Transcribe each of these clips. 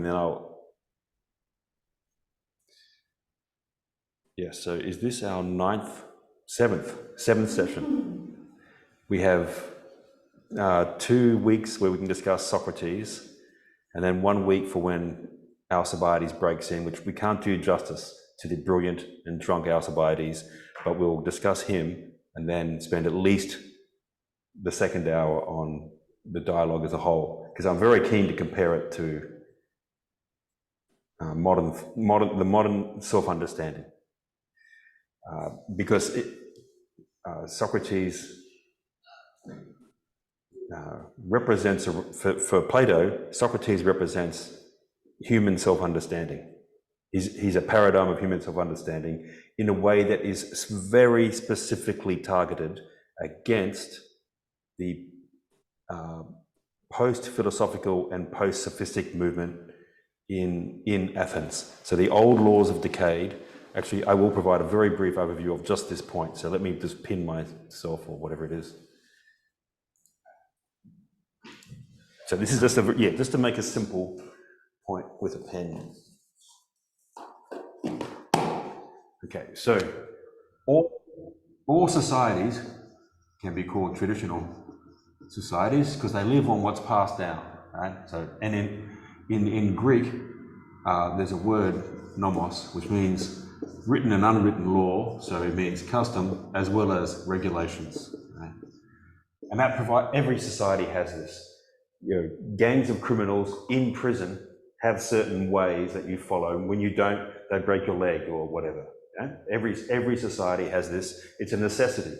and then so is this our seventh session? We have 2 weeks where we can discuss Socrates, and then 1 week for when Alcibiades breaks in, which we can't do justice to the brilliant and drunk Alcibiades, but we'll discuss him and then spend at least the second hour on the dialogue as a whole, because I'm very keen to compare it to the modern self-understanding, because Socrates represents, for Plato, Socrates represents human self-understanding. He's a paradigm of human self-understanding in a way that is very specifically targeted against the post-philosophical and post-sophistic movement in Athens. So the old laws of decade, actually I will provide a very brief overview of just this point. So let me just pin myself or whatever it is. So this is just to make a simple point with a pen. Okay, so all societies can be called traditional societies because they live on what's passed down, right? So, and in Greek, there's a word nomos, which means written and unwritten law. So it means custom as well as regulations, right? And that every society has this. Gangs of criminals in prison have certain ways that you follow. When you don't, they break your leg or whatever. Yeah? Every society has this. It's a necessity.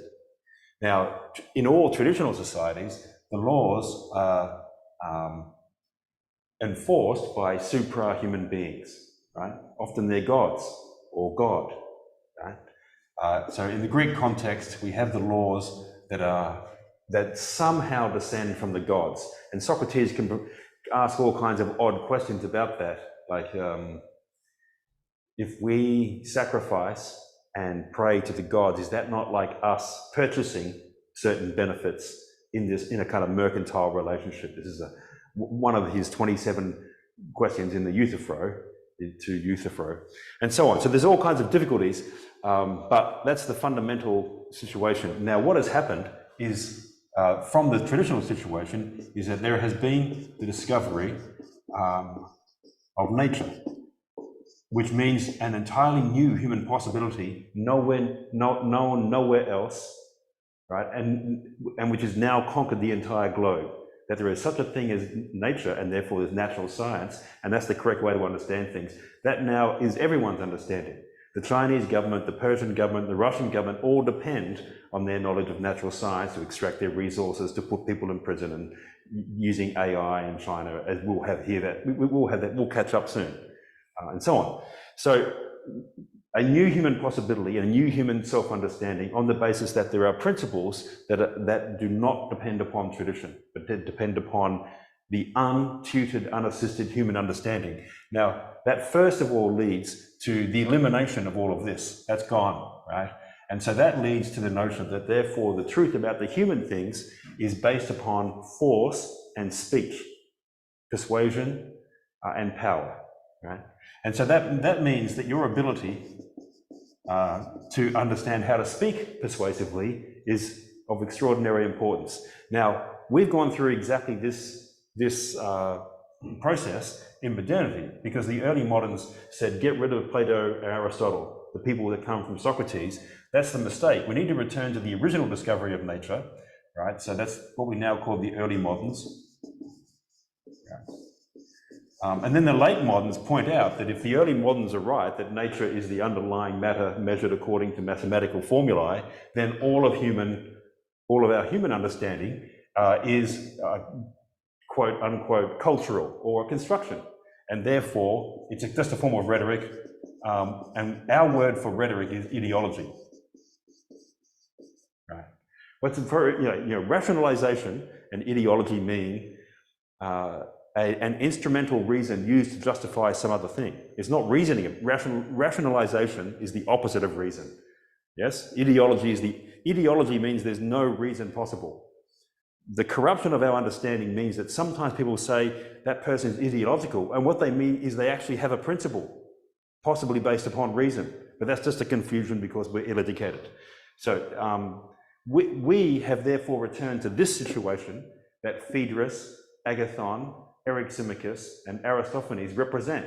Now, in all traditional societies, the laws are enforced by supra-human beings, right? Often they're gods or God, right? So in the Greek context, we have the laws that somehow descend from the gods. And Socrates can ask all kinds of odd questions about that, like if we sacrifice and pray to the gods, is that not like us purchasing certain benefits in a kind of mercantile relationship? This is one of his 27 questions in the Euthyphro, and so on. So there's all kinds of difficulties, but that's the fundamental situation. Now, what has happened is, from the traditional situation, is that there has been the discovery of nature, which means an entirely new human possibility, known nowhere else, right? And which has now conquered the entire globe. That there is such a thing as nature, and therefore there's natural science, and that's the correct way to understand things. That now is everyone's understanding. The Chinese government, the Persian government, the Russian government all depend on their knowledge of natural science to extract their resources, to put people in prison, and using AI in China, as we'll have here, we'll catch up soon, and so on. So a new human possibility, a new human self-understanding on the basis that there are principles that do not depend upon tradition, but depend upon the untutored, unassisted human understanding. Now, that first of all leads to the elimination of all of this. That's gone, right? And so that leads to the notion that therefore the truth about the human things is based upon force and speech, persuasion and power, right? And so that means that your ability to understand how to speak persuasively is of extraordinary importance. Now, we've gone through exactly this process in modernity, because the early moderns said, get rid of Plato and Aristotle, the people that come from Socrates. That's the mistake. We need to return to the original discovery of nature, right? So that's what we now call the early moderns. And then the late moderns point out that if the early moderns are right, that nature is the underlying matter measured according to mathematical formulae, then all of our human understanding is quote unquote cultural or construction, and therefore it's just a form of rhetoric. And our word for rhetoric is ideology. Right? What's rationalization and ideology mean an instrumental reason used to justify some other thing. It's not reasoning. Rationalization is the opposite of reason. Yes, ideology means there's no reason possible. the corruption of our understanding means that sometimes people say that person is ideological, and what they mean is they actually have a principle, possibly based upon reason, but that's just a confusion because we're ill-educated. So we have therefore returned to this situation that Phaedrus, Agathon, Eryximachus, and Aristophanes represent.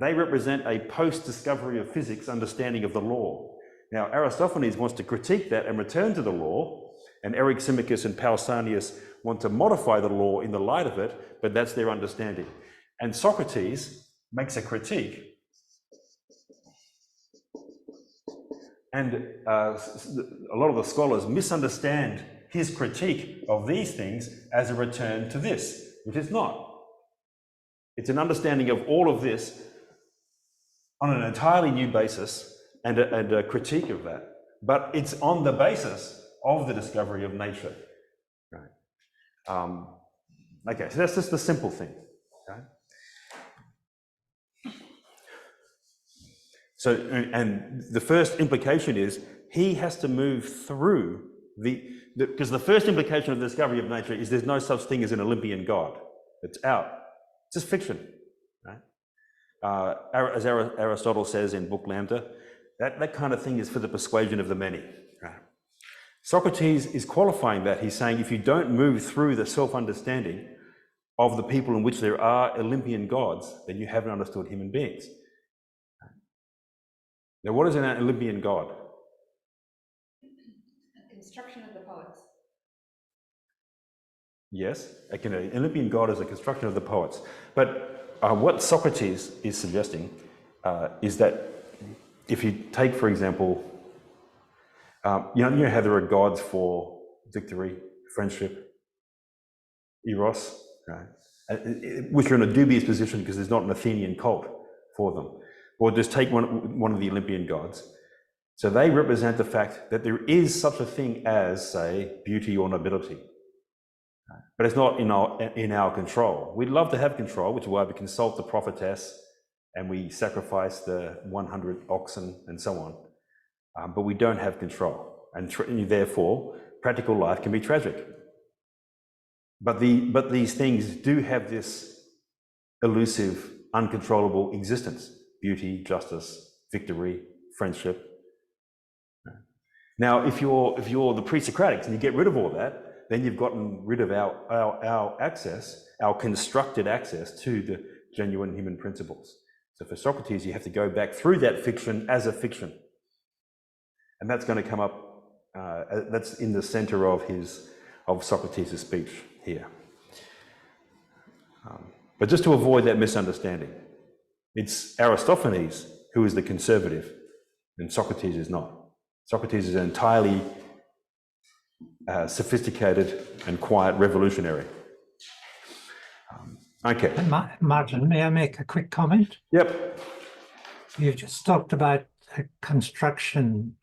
They represent a post-discovery of physics understanding of the law. Now, Aristophanes wants to critique that and return to the law, and Eryximachus and Pausanias want to modify the law in the light of it, but that's their understanding. And Socrates makes a critique, and a lot of the scholars misunderstand his critique of these things as a return to this, which is not. It's an understanding of all of this on an entirely new basis and a critique of that, but it's on the basis of the discovery of nature. Right. Okay, so that's just the simple thing. Okay? So, and the first implication is he has to move through because the first implication of the discovery of nature is there's no such thing as an Olympian God. It's out. It's just fiction. Right? As Aristotle says in Book Lambda, that kind of thing is for the persuasion of the many. Right? Socrates is qualifying that. He's saying if you don't move through the self-understanding of the people in which there are Olympian gods, then you haven't understood human beings. Now, what is an Olympian god? A construction of the poets. Yes, an Olympian god is a construction of the poets. But what Socrates is suggesting is that if you take, for example, you know how there are gods for victory, friendship, eros, right? Which are in a dubious position because there's not an Athenian cult for them. Or just take one of the Olympian gods. So they represent the fact that there is such a thing as, say, beauty or nobility. But it's not in our control. We'd love to have control, which is why we consult the prophetess and we sacrifice the 100 oxen and so on. But we don't have control. And therefore, practical life can be tragic. But these things do have this elusive, uncontrollable existence. Beauty, justice, victory, friendship. Now, if you're the pre-Socratics and you get rid of all that, then you've gotten rid of our access, our constructed access to the genuine human principles. So for Socrates, you have to go back through that fiction as a fiction. And that's going to come up, that's in the center of Socrates' speech here. But just to avoid that misunderstanding, it's Aristophanes who is the conservative, and Socrates is not. Socrates is an entirely sophisticated and quiet revolutionary. Okay. Martin, may I make a quick comment? Yep. You just talked about construction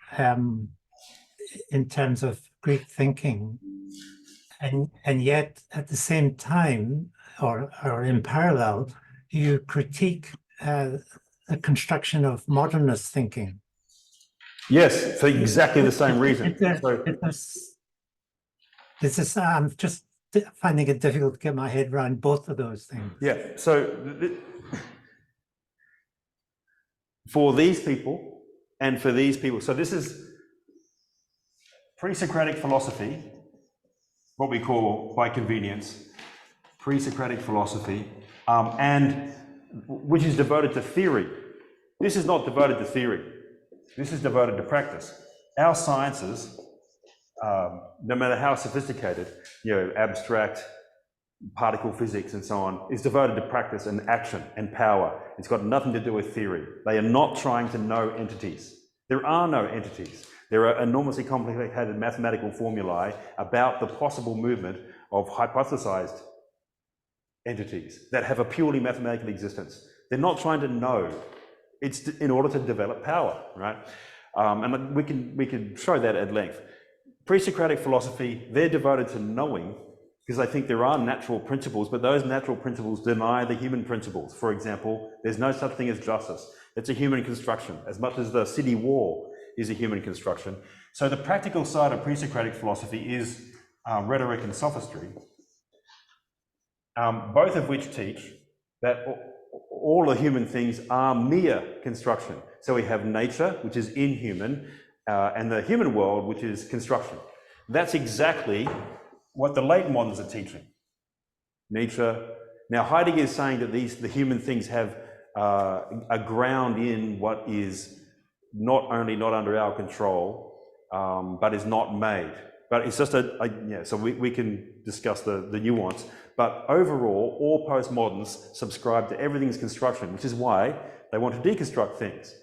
in terms of Greek thinking, and yet at the same time, or in parallel, you critique the construction of modernist thinking. Yes, for exactly the same reason. I'm just finding it difficult to get my head around both of those things. Yeah, so for these people and for these people, so this is pre-Socratic philosophy, what we call, by convenience, pre-Socratic philosophy, and which is devoted to theory. This is not devoted to theory. This is devoted to practice. Our sciences, no matter how sophisticated, abstract particle physics and so on, is devoted to practice and action and power. It's got nothing to do with theory. They are not trying to know entities. There are no entities. There are enormously complicated mathematical formulae about the possible movement of hypothesized entities that have a purely mathematical existence. They're not trying to know. It's in order to develop power, right? And we can show that at length. Pre-Socratic philosophy, they're devoted to knowing because I think there are natural principles, but those natural principles deny the human principles. For example, there's no such thing as justice. It's a human construction, as much as the city wall is a human construction. So the practical side of pre-Socratic philosophy is Rhetoric and Sophistry, both of which teach that all the human things are mere construction. So we have nature, which is inhuman, and the human world, which is construction. That's exactly what the late moderns are teaching. Nature. Now Heidegger is saying that the human things have a ground in what is not only not under our control, but is not made. But it's just so we can discuss the nuance. But overall, all postmoderns subscribe to everything's construction, which is why they want to deconstruct things,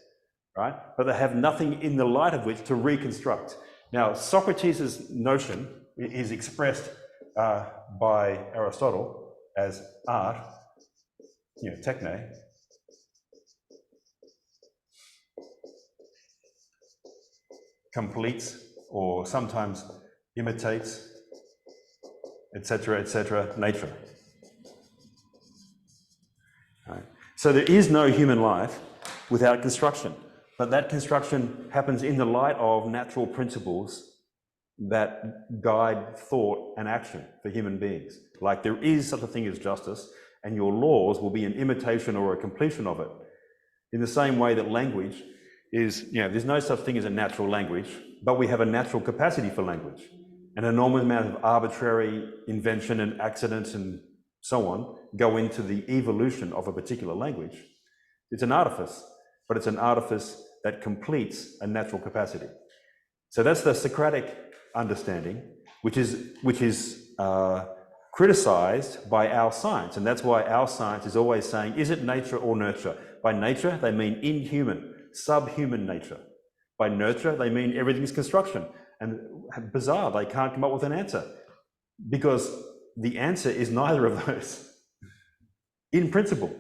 right? But they have nothing in the light of which to reconstruct. Now, Socrates' notion is expressed by Aristotle as art, techne, completes or sometimes imitates, etc., nature. Right. So there is no human life without construction, but that construction happens in the light of natural principles that guide thought and action for human beings. Like there is such a thing as justice, and your laws will be an imitation or a completion of it. In the same way that language is, there's no such thing as a natural language, but we have a natural capacity for language. An enormous amount of arbitrary invention and accidents and so on go into the evolution of a particular language. It's an artifice, but it's an artifice that completes a natural capacity. So that's the Socratic understanding, which is criticized by our science, and that's why our science is always saying, is it nature or nurture? By nature, they mean inhuman, subhuman nature. By nurture, they mean everything's construction. And bizarre, they can't come up with an answer because the answer is neither of those in principle,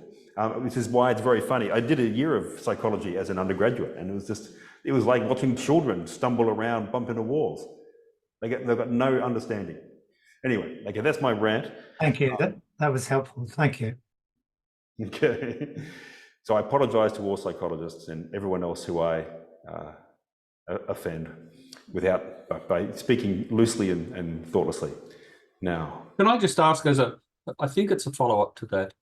which is why it's very funny. I did a year of psychology as an undergraduate, and it was like watching children stumble around, bump into walls. They've got no understanding. Anyway, okay, that's my rant. Thank you. That was helpful. Thank you. Okay. So I apologize to all psychologists and everyone else who I offend by speaking loosely and thoughtlessly. Now, can I just ask I think it's a follow-up to that.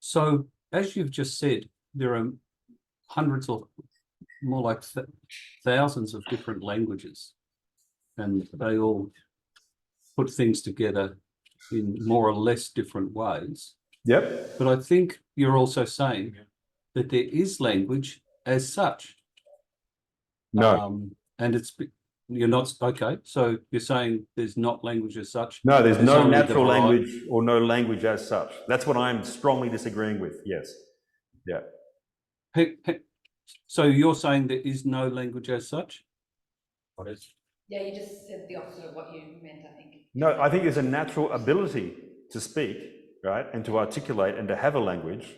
So as you've just said, there are hundreds or more like thousands of different languages, and they all put things together in more or less different ways. Yep. But I think you're also saying that there is language as such. No. And you're not, okay, so you're saying there's not language as such? No, there's no natural language or no language as such. That's what I'm strongly disagreeing with, yes. Yeah. So you're saying there is no language as such? What is? Yeah, you just said the opposite of what you meant, I think. No, I think there's a natural ability to speak, right, and to articulate and to have a language,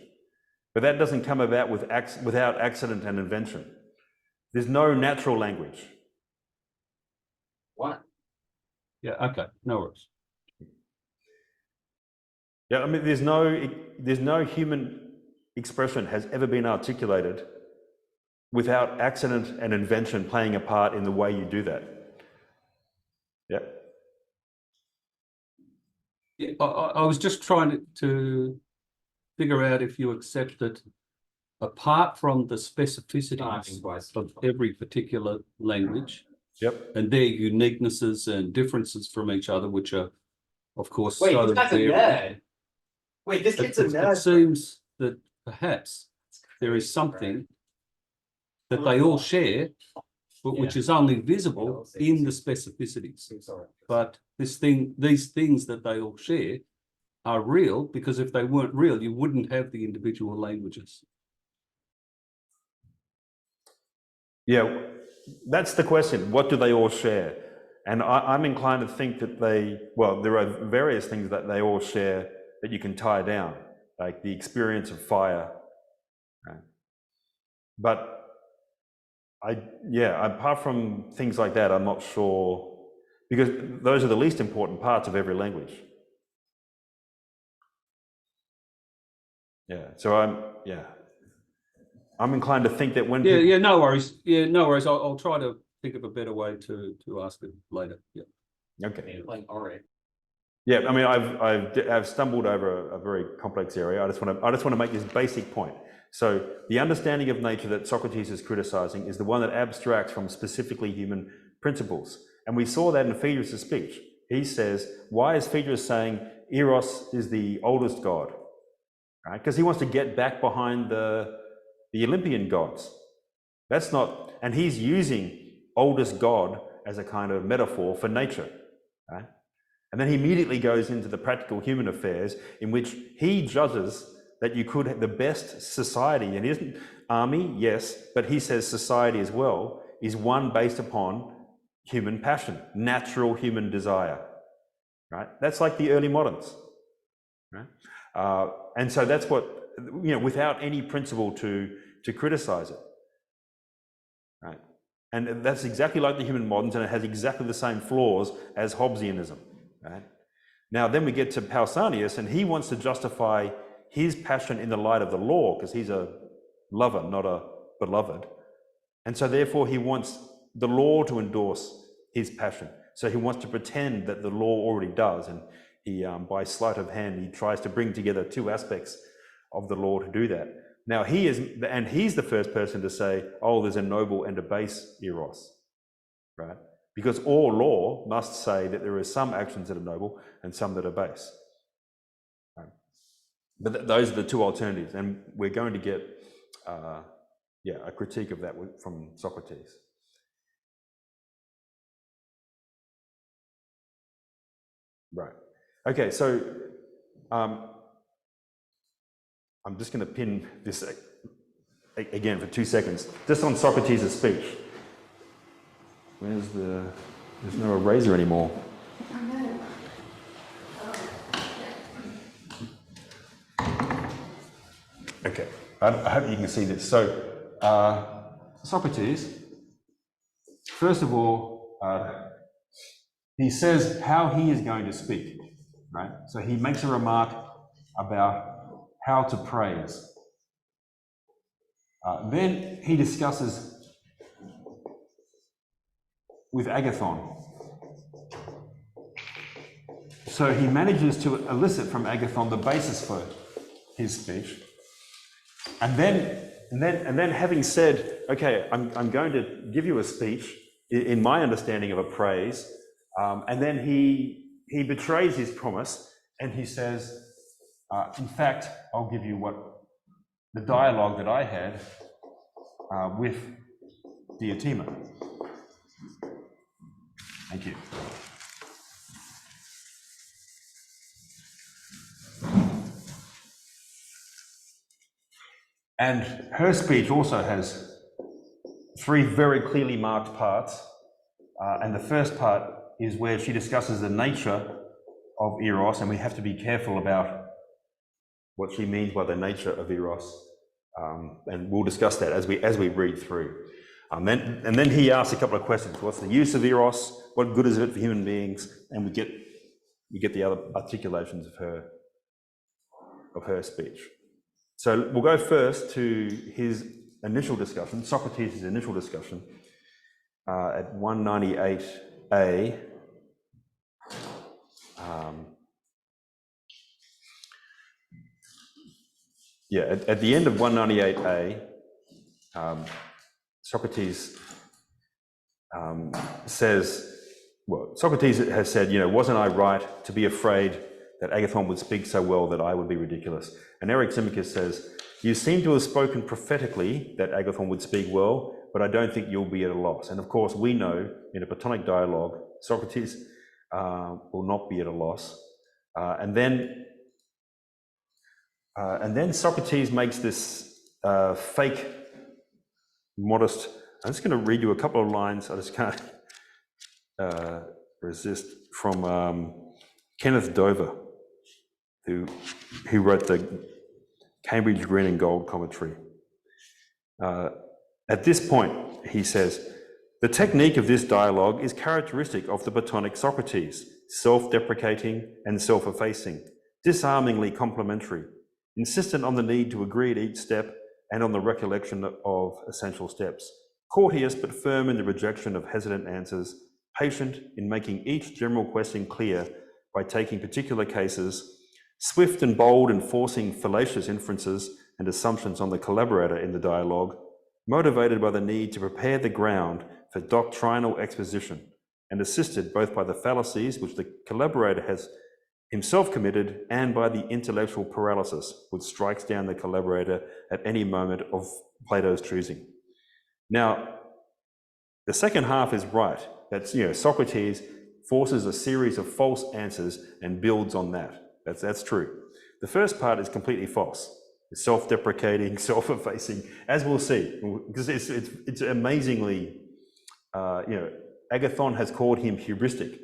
but that doesn't come about without accident and invention. There's no natural language. What? Yeah, okay, no worries. Yeah, I mean, there's no human expression has ever been articulated without accident and invention playing a part in the way you do that. Yeah. Yeah, I was just trying to figure out if you accept that apart from the specificities of every particular language, yep, and their uniquenesses and differences from each other, which are, of course, Wait, so this guy's a varied. nerd. Wait, this kid's a nerd. It seems that perhaps there is something that they all share, but which is only visible in the specificities. But these things that they all share are real, because if they weren't real, you wouldn't have the individual languages. Yeah, that's the question. What do they all share? And I'm inclined to think that there are various things that they all share that you can tie down, like the experience of fire. Right? But apart from things like that, I'm not sure, because those are the least important parts of every language. Yeah, so I'm inclined to think that when Yeah, no worries. Yeah, no worries. I'll try to think of a better way to ask it later. Yeah. Okay. Like already. Yeah, I mean, I've stumbled over a very complex area. I just want to make this basic point. So the understanding of nature that Socrates is criticizing is the one that abstracts from specifically human principles. And we saw that in Phaedrus' speech. He says, why is Phaedrus saying Eros is the oldest god? Right? Because he wants to get back behind the Olympian gods. That's not, and he's using oldest god as a kind of metaphor for nature. Right? And then he immediately goes into the practical human affairs in which he judges that you could have the best society, and it isn't army, yes, but he says society as well is one based upon human passion, natural human desire, right? That's like the early moderns, right? And so that's what, without any principle to criticize it, right? And that's exactly like the human moderns, and it has exactly the same flaws as Hobbesianism, right? Now, then we get to Pausanias, and he wants to justify his passion in the light of the law, because he's a lover, not a beloved. And so therefore he wants the law to endorse his passion. So he wants to pretend that the law already does, and he, by sleight of hand, he tries to bring together two aspects of the law to do that. Now he's the first person to say, oh, there's a noble and a base eros, right? Because all law must say that there are some actions that are noble and some that are base. Right? But those are the two alternatives, and we're going to get a critique of that from Socrates. Right. Okay, so I'm just going to pin this again for 2 seconds, just on Socrates' speech. There's no eraser anymore. Okay, I hope you can see this. So, Socrates, first of all, he says how he is going to speak, right? So he makes a remark about how to praise. Then he discusses with Agathon. So he manages to elicit from Agathon the basis for his speech. And then having said, okay, I'm going to give you a speech in my understanding of a praise, and then he betrays his promise and he says, in fact, I'll give you the dialogue that I had with Diotima. Thank you. And her speech also has 3 very clearly marked parts. And the first part is where she discusses the nature of Eros, and we have to be careful about what she means by the nature of Eros. And we'll discuss that as we read through. And then he asks a couple of questions. What's the use of Eros? What good is it for human beings? And we get the other articulations of her speech. So we'll go first to his initial discussion, Socrates' initial discussion at 198a. At the end of 198a, Socrates says, well, Socrates has said, wasn't I right to be afraid that Agathon would speak so well that I would be ridiculous? And Eryximachus says, you seem to have spoken prophetically that Agathon would speak well, but I don't think you'll be at a loss. And of course, we know in a Platonic dialogue, Socrates will not be at a loss. And then Socrates makes this fake, modest. I'm just going to read you a couple of lines. I just can't resist, from Kenneth Dover, who wrote the Cambridge Green and Gold commentary. At this point, he says, the technique of this dialogue is characteristic of the Platonic Socrates, self-deprecating and self-effacing, disarmingly complimentary, insistent on the need to agree at each step and on the recollection of essential steps, courteous but firm in the rejection of hesitant answers, patient in making each general question clear by taking particular cases, swift and bold in forcing fallacious inferences and assumptions on the collaborator in the dialogue, motivated by the need to prepare the ground for doctrinal exposition, and assisted both by the fallacies which the collaborator has himself committed and by the intellectual paralysis which strikes down the collaborator at any moment of Plato's choosing. Now, the second half is right. That's, Socrates forces a series of false answers and builds on that. That's true. The first part is completely false. It's self-deprecating, self-effacing, as we'll see, because it's amazingly, Agathon has called him hubristic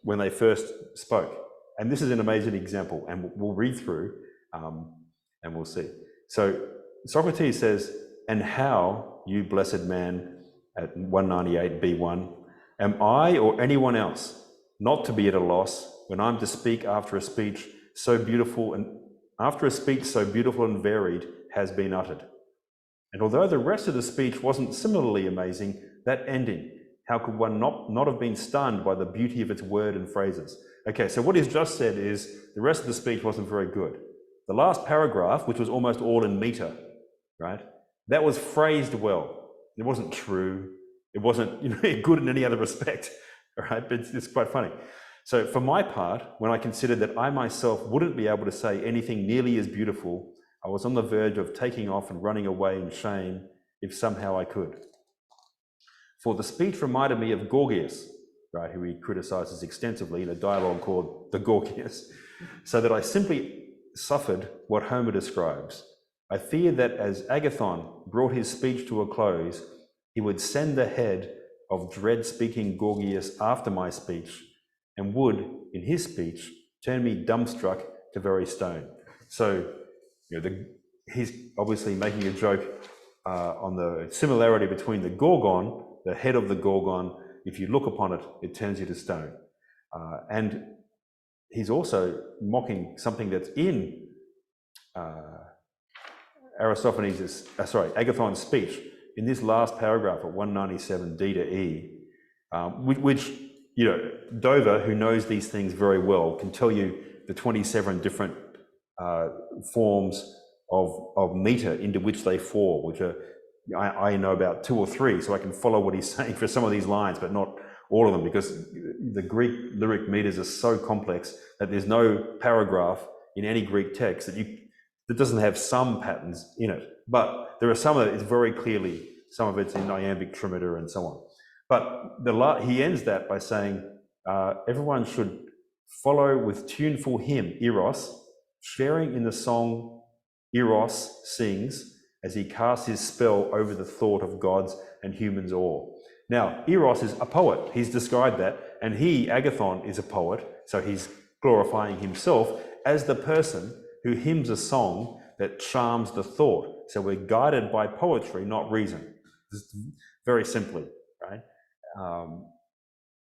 when they first spoke. And this is an amazing example, and we'll read through and we'll see. So Socrates says, "And how, you blessed man," at 198 B1, "am I or anyone else not to be at a loss when I'm to speak after a speech so beautiful and varied has been uttered? And although the rest of the speech wasn't similarly amazing, that ending, how could one not have been stunned by the beauty of its word and phrases?" Okay, so what he's just said is the rest of the speech wasn't very good. The last paragraph, which was almost all in meter, right? That was phrased well. It wasn't true. It wasn't good in any other respect, right? But it's quite funny. So for my part, when I considered that I myself wouldn't be able to say anything nearly as beautiful, I was on the verge of taking off and running away in shame if somehow I could. For the speech reminded me of Gorgias, right, who he criticizes extensively in a dialogue called the Gorgias, so that I simply suffered what Homer describes. I feared that as Agathon brought his speech to a close, he would send the head of dread-speaking Gorgias after my speech, and would, in his speech, turn me dumbstruck to very stone. So, he's obviously making a joke on the similarity between the Gorgon, the head of the Gorgon. If you look upon it, it turns you to stone. And he's also mocking something that's in Agathon's speech in this last paragraph at 197 D to E, which Dover, who knows these things very well, can tell you the 27 different forms of meter into which they fall, which are, I know about 2 or 3, so I can follow what he's saying for some of these lines, but not all of them, because the Greek lyric meters are so complex that there's no paragraph in any Greek text that doesn't have some patterns in it. But there are some of it, it's very clearly, some of it's in iambic trimeter and so on. But he ends that by saying, everyone should follow with tuneful hymn, Eros, sharing in the song Eros sings as he casts his spell over the thought of gods and humans all. Now, Eros is a poet. He's described that, and he, Agathon, is a poet, so he's glorifying himself as the person who hymns a song that charms the thought. So we're guided by poetry, not reason. Just very simply, right?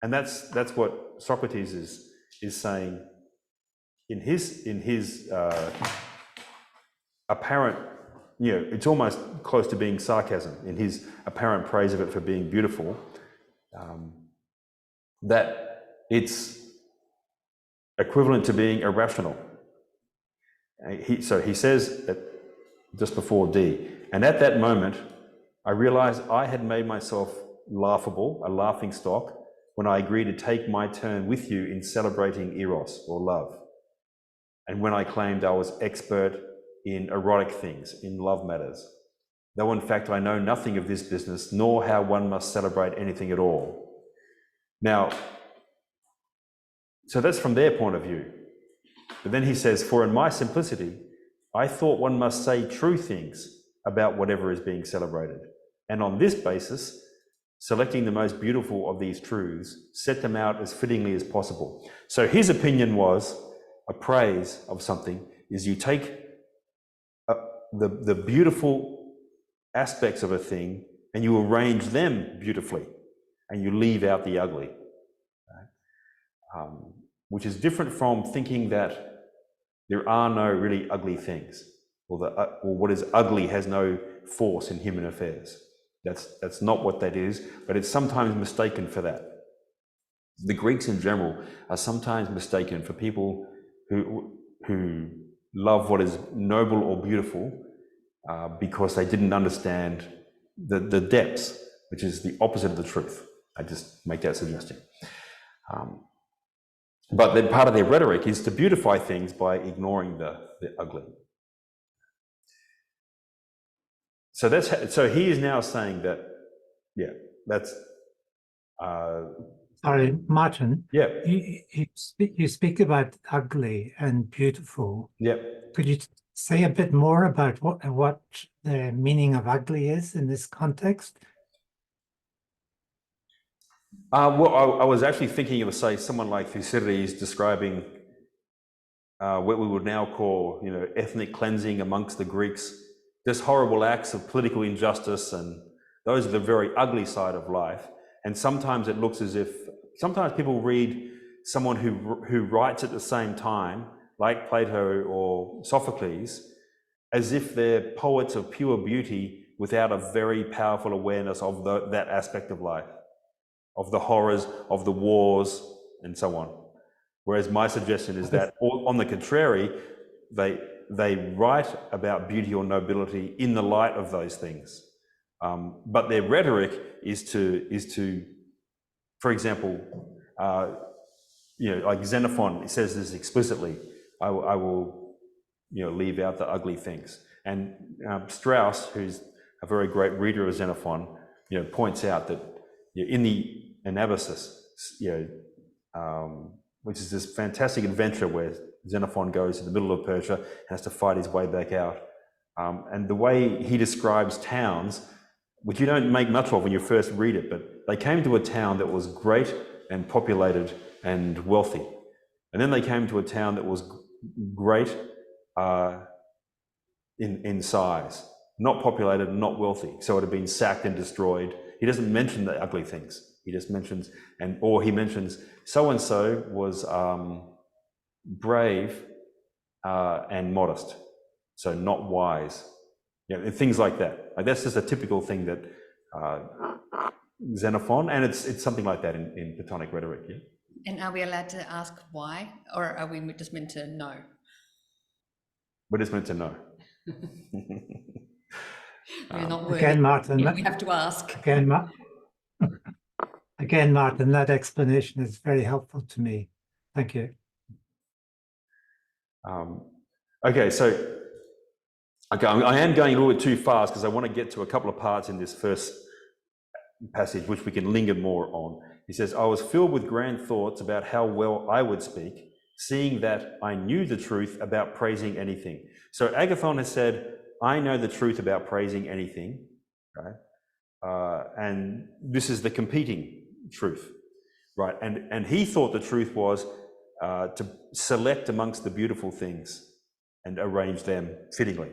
And that's what Socrates is saying in his apparent, it's almost close to being sarcasm in his apparent praise of it for being beautiful, that it's equivalent to being irrational. So he says that just before D, and at that moment, I realized I had made myself laughable, a laughing stock, when I agreed to take my turn with you in celebrating Eros, or love. And when I claimed I was expert in erotic things, in love matters, though in fact I know nothing of this business, nor how one must celebrate anything at all. Now, so that's from their point of view. But then he says, for in my simplicity, I thought one must say true things about whatever is being celebrated. And on this basis, selecting the most beautiful of these truths, set them out as fittingly as possible. So his opinion was, a praise of something is you take the beautiful aspects of a thing and you arrange them beautifully and you leave out the ugly, right? Which is different from thinking that there are no really ugly things, or what is ugly has no force in human affairs. That's not what that is, but it's sometimes mistaken for that. The Greeks in general are sometimes mistaken for people who love what is noble or beautiful because they didn't understand the depths, which is the opposite of the truth. I just make that suggestion. But then part of their rhetoric is to beautify things by ignoring the ugly. So he is now saying that, yeah, that's. Sorry, Martin. Yeah. You speak about ugly and beautiful. Yeah. Could you say a bit more about what the meaning of ugly is in this context? Well, I was actually thinking of, say, someone like Thucydides describing what we would now call, ethnic cleansing amongst the Greeks, just horrible acts of political injustice, and those are the very ugly side of life. And sometimes it looks as if, sometimes people read someone who writes at the same time, like Plato or Sophocles, as if they're poets of pure beauty without a very powerful awareness of that aspect of life, of the horrors, of the wars, and so on. Whereas my suggestion is that, on the contrary, they write about beauty or nobility in the light of those things. But their rhetoric is to, for example, like Xenophon says this explicitly, I will leave out the ugly things. And Strauss, who's a very great reader of Xenophon, points out that in the Anabasis, which is this fantastic adventure where Xenophon goes to the middle of Persia and has to fight his way back out. And the way he describes towns, which you don't make much of when you first read it, but they came to a town that was great and populated and wealthy. And then they came to a town that was great in size, not populated, not wealthy. So it had been sacked and destroyed. He doesn't mention the ugly things. He just mentions, or he mentions so-and-so was brave and modest, so not wise. And things like that. Like that's just a typical thing that Xenophon, and it's something like that in Platonic rhetoric. Yeah. And are we allowed to ask why, or are we just meant to know? We're just meant to know. We're not worthy. Again, Martin. We have to ask. Again, Martin, that explanation is very helpful to me. Thank you. Okay, so I am going a little bit too fast because I want to get to a couple of parts in this first passage which we can linger more on. He says, I was filled with grand thoughts about how well I would speak, seeing that I knew the truth about praising anything. So Agathon has said, I know the truth about praising anything, right? And this is the competing truth, right? And he thought the truth was to select amongst the beautiful things and arrange them fittingly.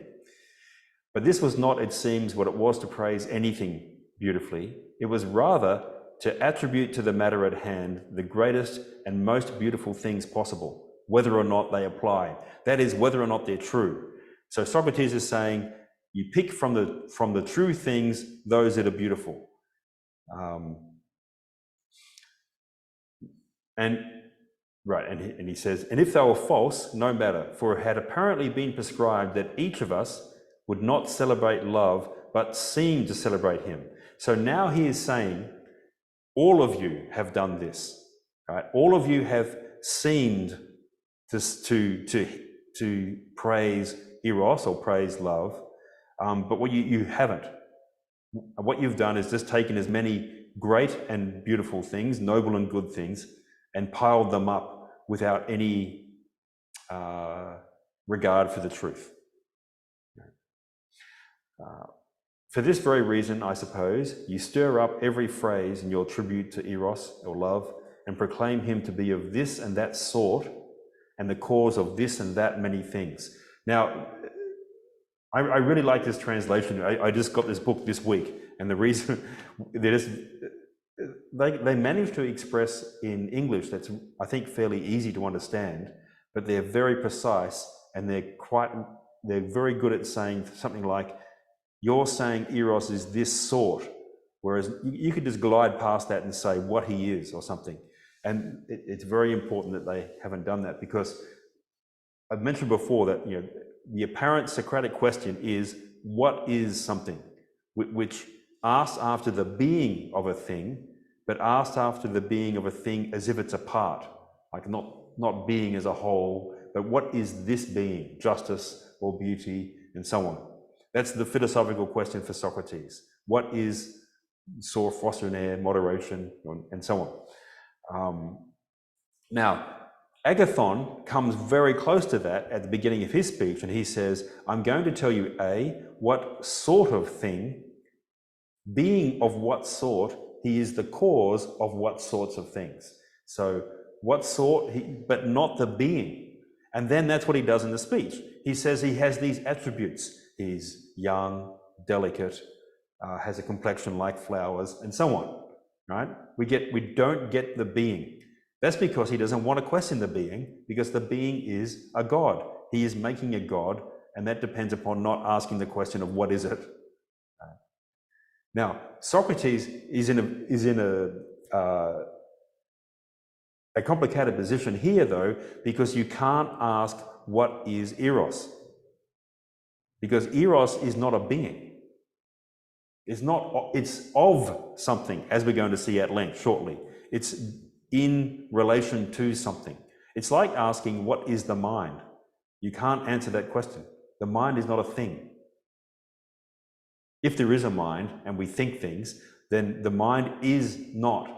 But this was not, it seems, what it was to praise anything beautifully. It was rather to attribute to the matter at hand the greatest and most beautiful things possible, whether or not they apply. That is, whether or not they're true. So Socrates is saying, you pick from the true things those that are beautiful. And he says, and if they were false, no matter, for it had apparently been prescribed that each of us would not celebrate love, but seem to celebrate him. So now he is saying, all of you have done this, right? All of you have seemed to praise eros or praise love, but what you haven't. What you've done is just taken as many great and beautiful things, noble and good things, and piled them up without any regard for the truth. For this very reason, I suppose, you stir up every phrase in your tribute to eros or love and proclaim him to be of this and that sort and the cause of this and that many things. Now, I really like this translation. I just got this book this week, and the reason they managed to express in English that's, I think, fairly easy to understand, but they're very precise and they're very good at saying something like, you're saying eros is this sort Whereas you could just glide past that and say what he is or something. And it's very important that they haven't done that, because I've mentioned before that, you know, the apparent Socratic question is, what is something? Which asks after the being of a thing, but asks after the being of a thing as if it's a part, like not being as a whole, but what is this being? Justice or beauty and so on. That's the philosophical question for Socrates. What is sor phrosyne, moderation, and so on. Now, Agathon comes very close to that at the beginning of his speech, and he says, I'm going to tell you, A, what sort of thing, being of what sort, he is the cause of what sorts of things. So what sort, but not the being. And then that's what he does in the speech. He says he has these attributes. He's young, delicate, has a complexion like flowers, and so on, right? We don't get the being. That's because he doesn't want to question the being, because the being is a god. He is making a god, and that depends upon not asking the question of what is it. Now, Socrates is in a complicated position here, though, because you can't ask what is eros, because eros is not a being. It's of something, as we're going to see at length shortly. It's in relation to something. It's like asking, what is the mind? You can't answer that question. The mind is not a thing. If there is a mind and we think things, then the mind is not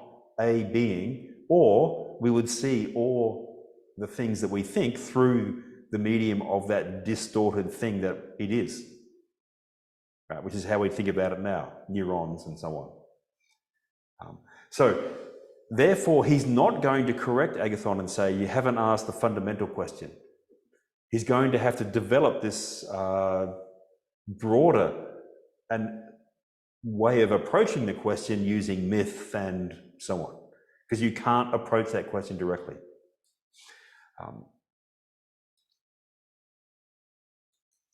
a being, or we would see all the things that we think through the medium of that distorted thing that it is, right? Which is how we think about it now, neurons and so on. So therefore, he's not going to correct Agathon and say, you haven't asked the fundamental question. He's going to have to develop this broader way of approaching the question using myth and so on, because you can't approach that question directly.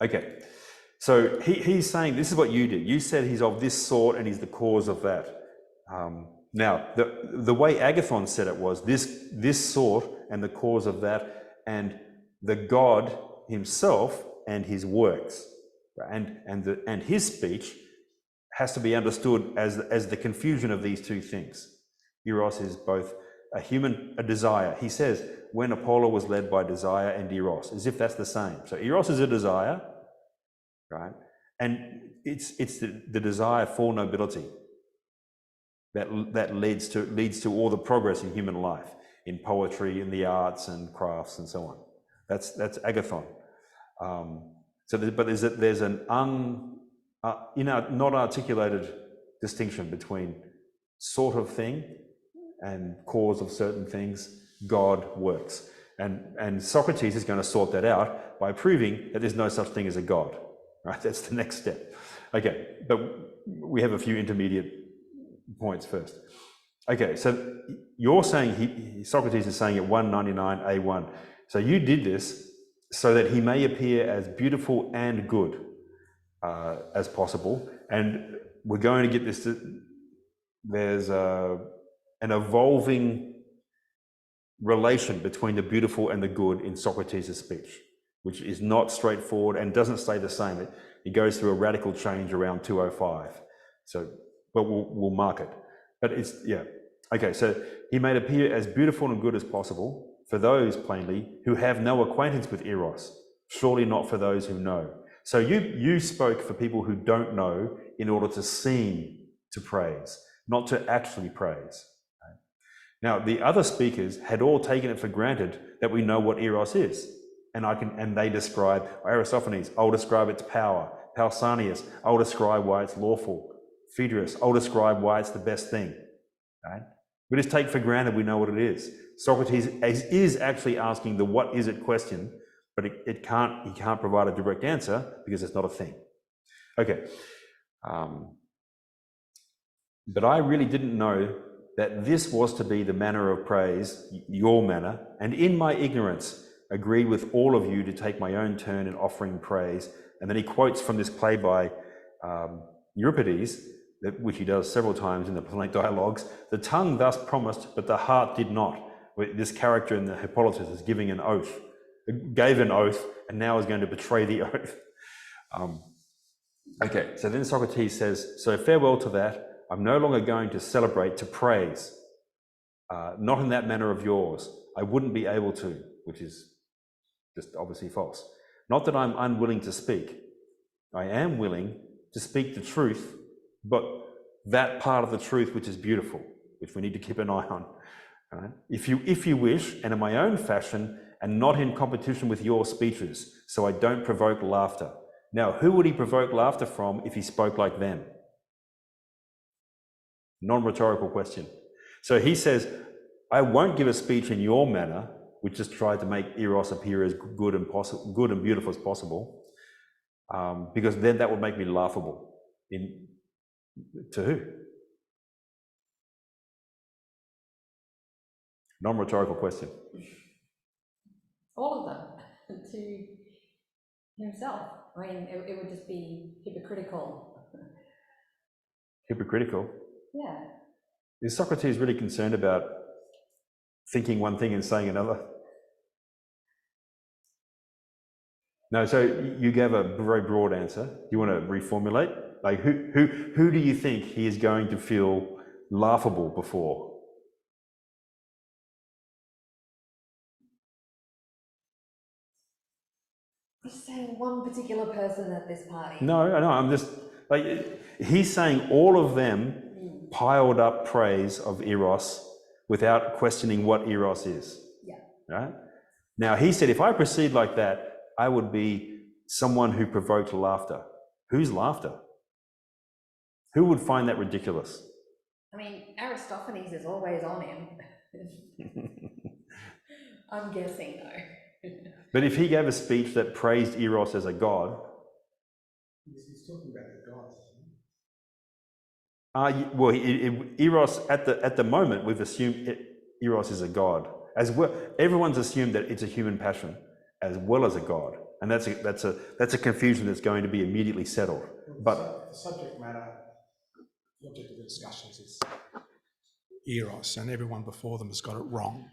Okay, so he's saying this is what you did. You said he's of this sort and he's the cause of that. Now, the way Agathon said it was this sort and the cause of that, and the God himself and his works, and his speech has to be understood as the confusion of these two things. Eros is both a desire. He says when Apollo was led by desire and eros, as if that's the same. So eros is a desire, right? And it's the desire for nobility that leads to all the progress in human life, in poetry, in the arts and crafts and so on. That's Agathon. But there's an not articulated distinction between sort of thing and cause of certain things, God works. And Socrates is going to sort that out by proving that there's no such thing as a God, right? That's the next step. Okay, but we have a few intermediate points first. Okay, so you're saying, Socrates is saying at 199a1, so you did this so that he may appear as beautiful and good as possible. And we're going to get this, there's an evolving relation between the beautiful and the good in Socrates' speech, which is not straightforward and doesn't stay the same. It goes through a radical change around 205. So, but we'll mark it. But it's, yeah. Okay, so he may appear as beautiful and good as possible for those, plainly, who have no acquaintance with eros, surely not for those who know. So you spoke for people who don't know in order to seem to praise, not to actually praise. Now, the other speakers had all taken it for granted that we know what eros is. And they describe, Aristophanes, I'll describe its power. Pausanias, I'll describe why it's lawful. Phaedrus, I'll describe why it's the best thing. Right? We just take for granted we know what it is. Socrates is actually asking the what is it question, but he can't provide a direct answer because it's not a thing. Okay. But I really didn't know that this was to be the manner of praise, your manner, and in my ignorance agreed with all of you to take my own turn in offering praise. And then he quotes from this play by Euripides, which he does several times in the Platonic dialogues, the tongue thus promised, but the heart did not. This character in the Hippolytus is giving an oath, gave an oath, and now is going to betray the oath. Okay, so then Socrates says, so farewell to that. I'm no longer going to celebrate, to praise, not in that manner of yours. I wouldn't be able to, which is just obviously false. Not that I'm unwilling to speak. I am willing to speak the truth, but that part of the truth which is beautiful, which we need to keep an eye on. Right? If you wish, and in my own fashion, and not in competition with your speeches, so I don't provoke laughter. Now, who would he provoke laughter from if he spoke like them? Non-rhetorical question. So he says, I won't give a speech in your manner, which just tried to make Eros appear as good and beautiful as possible, because then that would make me laughable. To who? Non-rhetorical question. All of them, to himself. I mean, it would just be hypocritical. Hypocritical? Yeah. Is Socrates really concerned about thinking one thing and saying another? No, so you gave a very broad answer. Do you want to reformulate? Like who do you think he is going to feel laughable before? You're saying one particular person at this party? No, I'm just, like, he's saying all of them piled up praise of Eros without questioning what Eros is. Yeah. Right? Now, he said, if I proceed like that, I would be someone who provoked laughter. Whose laughter? Who would find that ridiculous? I mean, Aristophanes is always on him. I'm guessing, though. But if he gave a speech that praised Eros as a god, he's talking about the gods, isn't well, Eros at the moment we've assumed Eros is a god as well. Everyone's assumed that it's a human passion as well as a god, and that's a confusion that's going to be immediately settled. But the subject matter, the object of the discussions is Eros, and everyone before them has got it wrong.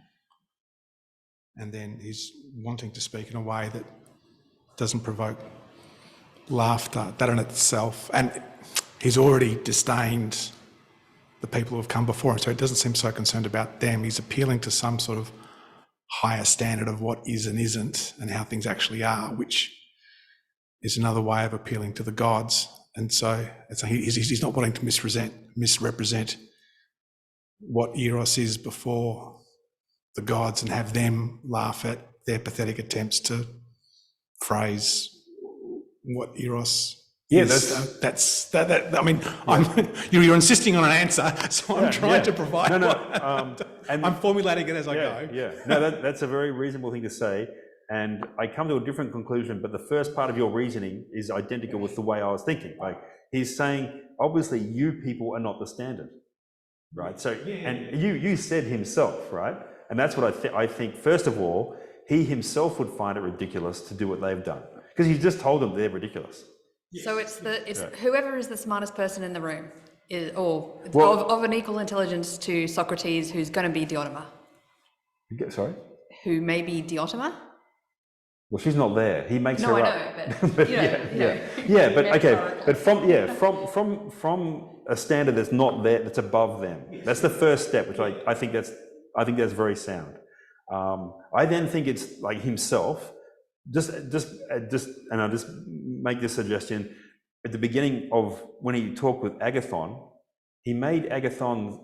And then he's wanting to speak in a way that doesn't provoke laughter, that in itself. And he's already disdained the people who have come before him, so he doesn't seem so concerned about them. He's appealing to some sort of higher standard of what is and isn't and how things actually are, which is another way of appealing to the gods. And so he's not wanting to misrepresent what Eros is before the gods and have them laugh at their pathetic attempts to phrase what Eros is. That's I mean, you're insisting on an answer, so I'm trying to provide. And I'm formulating it as I go. Yeah, no, that's a very reasonable thing to say, and I come to a different conclusion. But the first part of your reasoning is identical with the way I was thinking. Like he's saying, obviously, you people are not the standard, right? So, and you said himself, right? And that's what I think, first of all, he himself would find it ridiculous to do what they've done. Because he just told them they're ridiculous. So it's whoever is the smartest person in the room, of an equal intelligence to Socrates, who's going to be Diotima. Sorry? Who may be Diotima? Well, she's not there. He makes her up. Know, but but from a standard that's not there, that's above them. That's the first step, which I think that's very sound. I then think it's like himself. And I'll just make this suggestion. At the beginning of when he talked with Agathon, he made Agathon.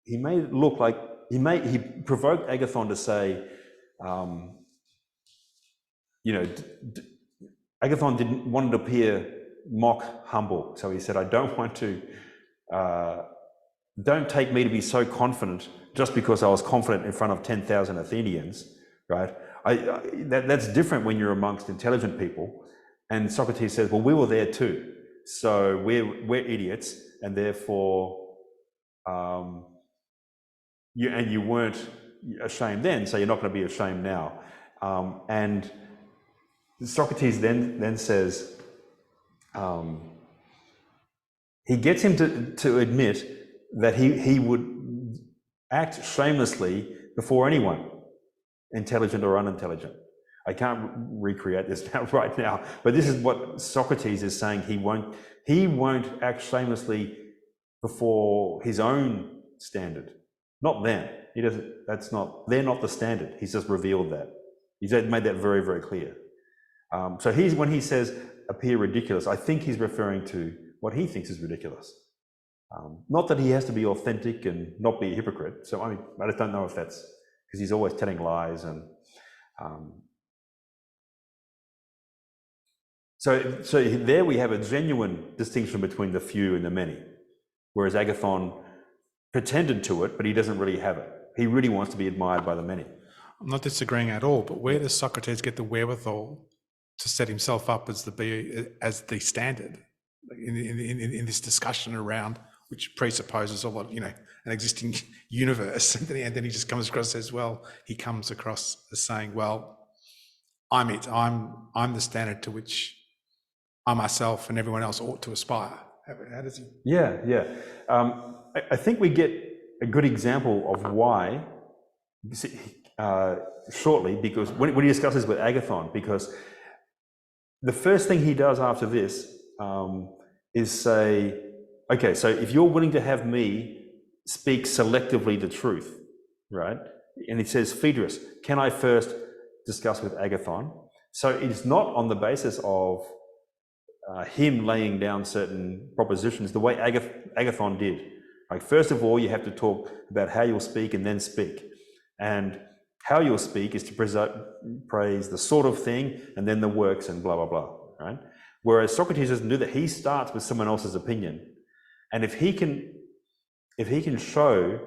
He made it look like he provoked Agathon to say, Agathon didn't want to appear mock humble, so he said, "I don't want to. Don't take me to be so confident just because I was confident in front of 10,000 Athenians, right? That's different when you're amongst intelligent people." And Socrates says, well, we were there too. So we're idiots, and therefore you weren't ashamed then, so you're not going to be ashamed now. And Socrates then says, he gets him to admit that he would act shamelessly before anyone, intelligent or unintelligent. I can't recreate this right now, but this is what Socrates is saying. He won't act shamelessly before his own standard. Not them. He doesn't. They're not the standard. He's just revealed that. He's made that very, very clear. So when he says appear ridiculous, I think he's referring to what he thinks is ridiculous. Not that he has to be authentic and not be a hypocrite. So I just don't know if that's because he's always telling lies and. So there we have a genuine distinction between the few and the many, whereas Agathon pretended to it, but he doesn't really have it. He really wants to be admired by the many. I'm not disagreeing at all, but where does Socrates get the wherewithal to set himself up as the standard in this discussion around which presupposes a lot, an existing universe, and then he just comes across as well. He comes across as saying, "Well, I'm it. I'm the standard to which I myself and everyone else ought to aspire." How does he? Yeah. I think we get a good example of why shortly, because when he discusses with Agathon, because the first thing he does after this is say, okay, so if you're willing to have me speak selectively the truth, right? And he says, Phaedrus, can I first discuss with Agathon? So it's not on the basis of him laying down certain propositions the way Agathon did. Like, first of all, you have to talk about how you'll speak and then speak. And how you'll speak is to praise the sort of thing and then the works and blah, blah, blah, right? Whereas Socrates doesn't do that. He starts with someone else's opinion. And if he can show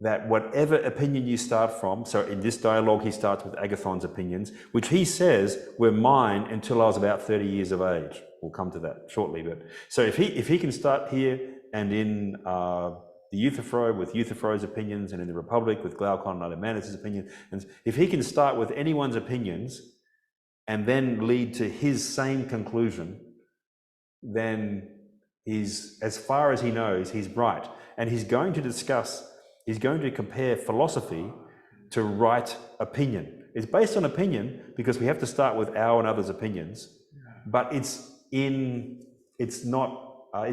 that whatever opinion you start from, so in this dialogue, he starts with Agathon's opinions, which he says were mine until I was about 30 years of age. We'll come to that shortly. But so if he can start here and in the Euthyphro with Euthyphro's opinions, and in the Republic with Glaucon and Adeimantus' opinion, and if he can start with anyone's opinions and then lead to his same conclusion, then he's, as far as he knows, he's right. And he's going to compare philosophy to right opinion. It's based on opinion because we have to start with our and others' opinions, but it's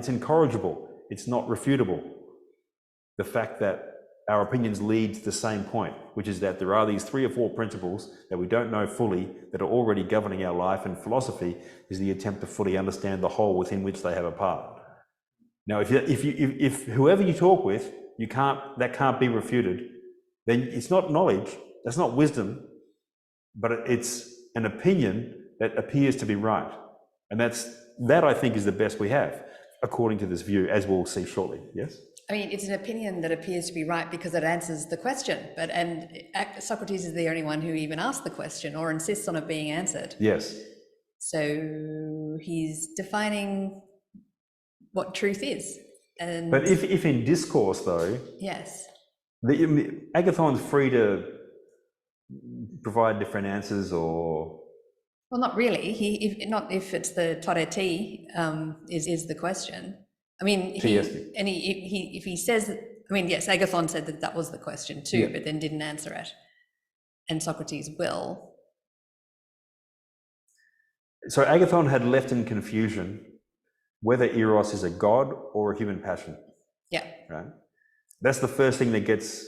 incorrigible. It's not refutable. The fact that our opinions lead to the same point, which is that there are these 3 or 4 principles that we don't know fully that are already governing our life, and philosophy is the attempt to fully understand the whole within which they have a part. Now, if whoever you talk with, that can't be refuted, then it's not knowledge, that's not wisdom, but it's an opinion that appears to be right. And that I think is the best we have, according to this view, as we'll see shortly. Yes? I mean, it's an opinion that appears to be right because it answers the question, and Socrates is the only one who even asks the question or insists on it being answered. Yes. So he's defining what truth is. But if in discourse, though, yes, Agathon's free to provide different answers, or well, not really. If it's the toreti is the question. I mean, if he says, I mean, yes, Agathon said that was the question too, but then didn't answer it, and Socrates will. So Agathon had left in confusion whether Eros is a god or a human passion. Yeah. Right. That's the first thing that gets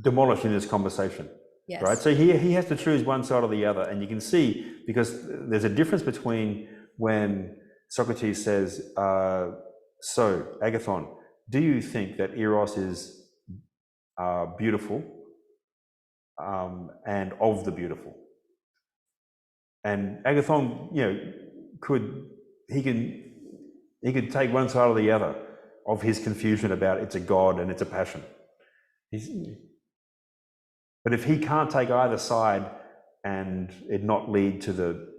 demolished in this conversation. Yes. Right. So he has to choose one side or the other, and you can see, because there's a difference between when Socrates says, so Agathon, do you think that Eros is beautiful and of the beautiful? And Agathon, could take one side or the other of his confusion about it's a god and it's a passion. But if he can't take either side and it not lead to the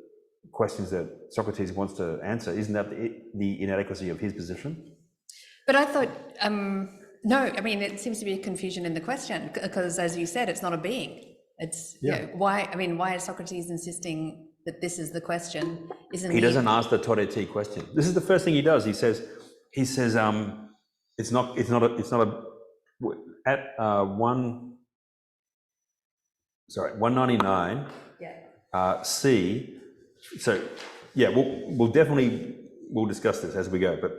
questions that Socrates wants to answer, isn't that the inadequacy of his position? But I thought, no, I mean, it seems to be a confusion in the question, because as you said, it's not a being. It's, why is Socrates insisting that this is the question, isn't He doesn't ask the tore T question. This is the first thing he does. He says, it's not a, at 199, Yeah. C. So yeah, we'll discuss this as we go. But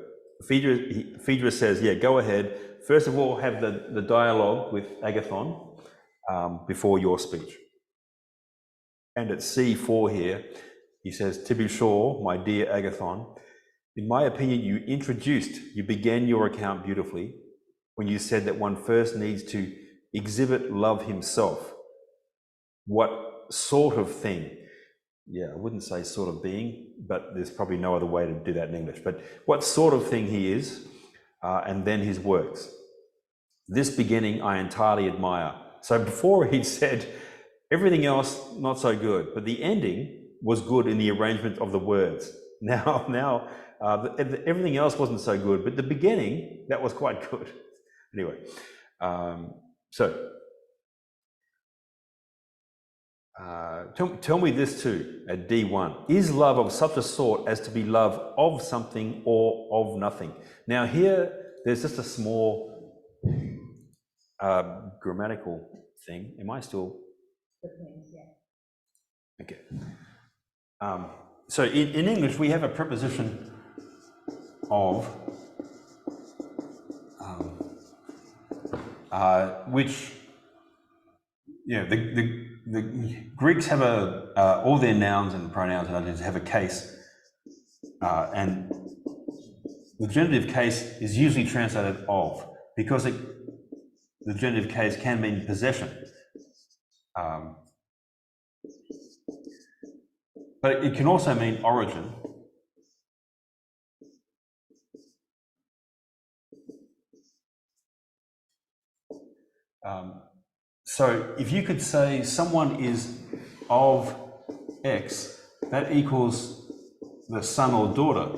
Phaedrus says, yeah, go ahead. First of all, have the dialogue with Agathon before your speech. And at C4 here, he says, to be sure, my dear Agathon, in my opinion, you began your account beautifully when you said that one first needs to exhibit love himself. What sort of thing? Yeah, I wouldn't say sort of being, but there's probably no other way to do that in English. But what sort of thing he is, and then his works. This beginning I entirely admire. So before he'd said everything else not so good, but the ending was good in the arrangement of the words. Now, everything else wasn't so good, but the beginning, that was quite good. Anyway, tell me this too, at D1. Is love of such a sort as to be love of something or of nothing? Now here, there's just a small grammatical thing. Am I still? Okay. So in English, we have a preposition of, which, you know, the Greeks have all their nouns and pronouns and adjectives have a case, and the genitive case is usually translated of, because the genitive case can mean possession. But it can also mean origin. So if you could say someone is of X, that equals the son or daughter.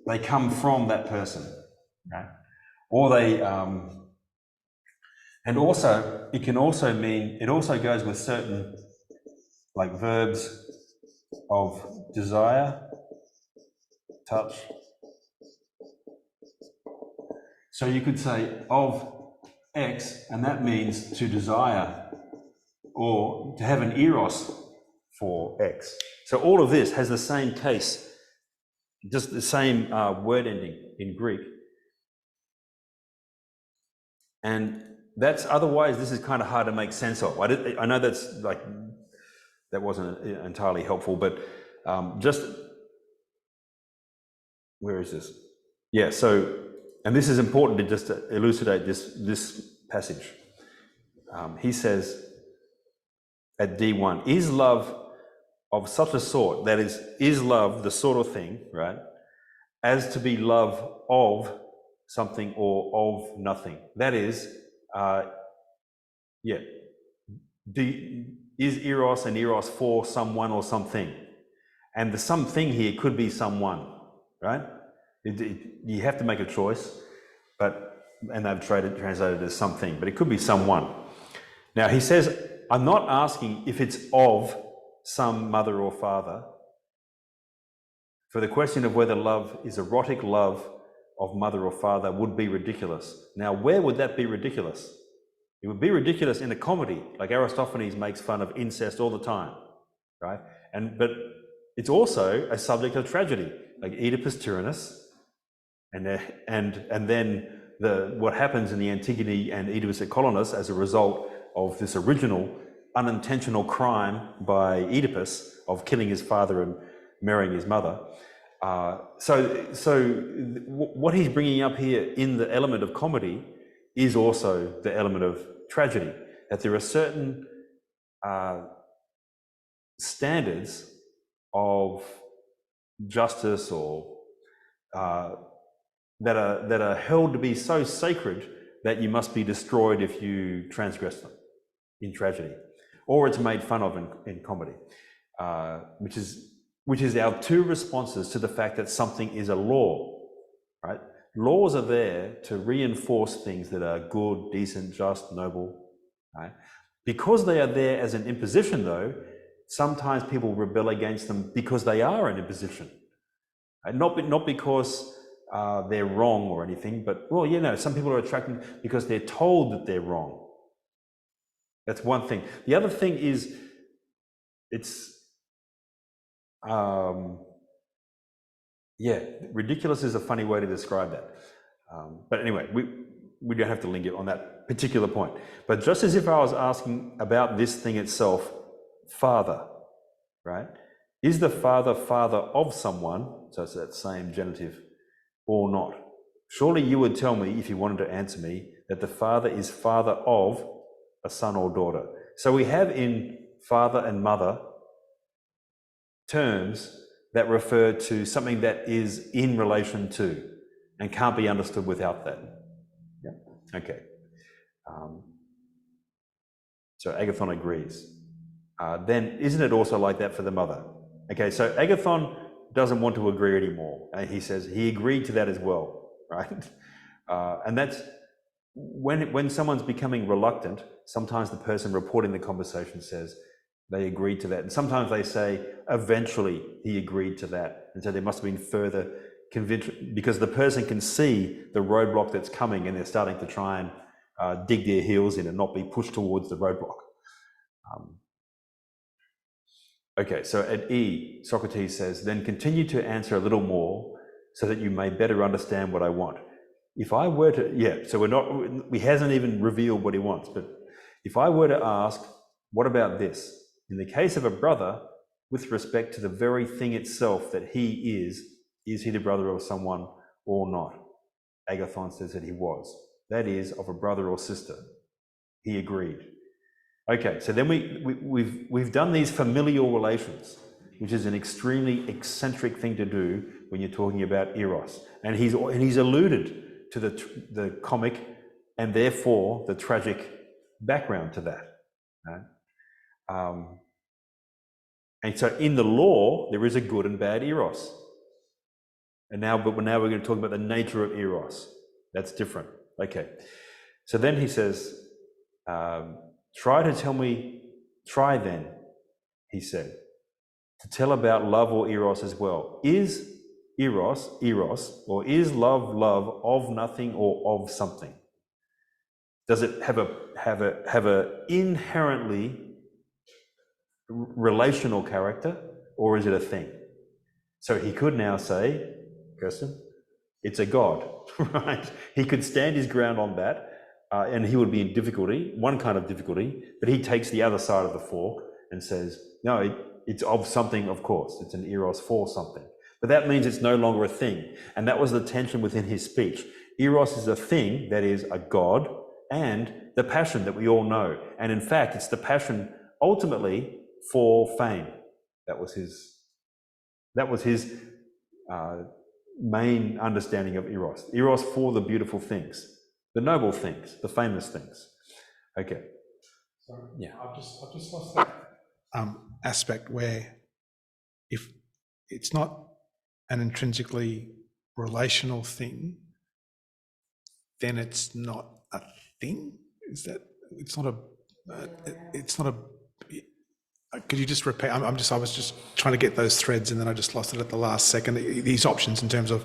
They come from that person, right? Or they, and also, it can also mean, it also goes with certain like verbs of desire, touch. So you could say of X, and that means to desire or to have an eros for X. So all of this has the same case, just the same word ending in Greek. And that's, otherwise this is kind of hard to make sense of. I know that's like, that wasn't entirely helpful, but just, where is this? Yeah, so, and this is important to just elucidate this passage. He says at D1, is love of such a sort, that is love the sort of thing, right, as to be love of something or of nothing? That is, yeah, is eros and eros for someone or something? And the something here could be someone, right? You have to make a choice, and they've translated as something, but it could be someone. Now he says, I'm not asking if it's of some mother or father, for the question of whether love is erotic love of mother or father would be ridiculous. Now, where would that be ridiculous? It would be ridiculous in a comedy, like Aristophanes makes fun of incest all the time, right? But it's also a subject of tragedy, like Oedipus Tyrannus, and then what happens in the Antigone and Oedipus at Colonus as a result of this original unintentional crime by Oedipus of killing his father and marrying his mother. So what he's bringing up here in the element of comedy is also the element of tragedy, that there are certain standards of justice or that are held to be so sacred that you must be destroyed if you transgress them in tragedy, or it's made fun of in comedy, which is our two responses to the fact that something is a law, right? Laws are there to reinforce things that are good, decent, just, noble, right? Because they are there as an imposition, though, sometimes people rebel against them because they are in a position. Not because they're wrong or anything, but, well, you know, some people are attracted because they're told that they're wrong. That's one thing. The other thing is, yeah, ridiculous is a funny way to describe that. But anyway, we don't have to linger on that particular point. But just as if I was asking about this thing itself, Father, right? Is the Father father of someone, so it's that same genitive, or not? Surely you would tell me, if you wanted to answer me, that the Father is father of a son or daughter. So we have in father and mother terms that refer to something that is in relation to and can't be understood without that. Yeah. Okay. So Agathon agrees. Then isn't it also like that for the mother? Okay, so Agathon doesn't want to agree anymore. He says he agreed to that as well, right? And that's when someone's becoming reluctant, sometimes the person reporting the conversation says they agreed to that. And sometimes they say, eventually he agreed to that. And so there must have been further conviction, because the person can see the roadblock that's coming and they're starting to try and dig their heels in and not be pushed towards the roadblock. Okay, so at E, Socrates says, then continue to answer a little more so that you may better understand what I want. If I were to, yeah, so he hasn't even revealed what he wants, but if I were to ask, what about this? In the case of a brother, with respect to the very thing itself that he is he the brother of someone or not? Agathon says that he was. That is, of a brother or sister. He agreed. Okay, so then we've done these familial relations, which is an extremely eccentric thing to do when you're talking about eros, and he's alluded to the comic and therefore the tragic background to that. Right? And so in the law there is a good and bad eros, but now we're going to talk about the nature of eros. That's different. Okay, so then he says. Try then, he said, to tell about love or eros as well. Is eros, or is love of nothing or of something? Does it have a inherently relational character, or is it a thing? So he could now say, Kirsten, it's a god, right? He could stand his ground on that. And he would be in difficulty, one kind of difficulty, but he takes the other side of the fork and says, no, it's of something, of course. It's an eros for something. But that means it's no longer a thing. And that was the tension within his speech. Eros is a thing, that is a god, and the passion that we all know. And in fact, it's the passion ultimately for fame. That was his main understanding of eros. Eros for the beautiful things. The noble things, the famous things. Okay. Sorry. Yeah. I've just lost that aspect where if it's not an intrinsically relational thing, then it's not a thing. Is that it's not a. Could you just repeat? I was just trying to get those threads, and then I just lost it at the last second. These options in terms of,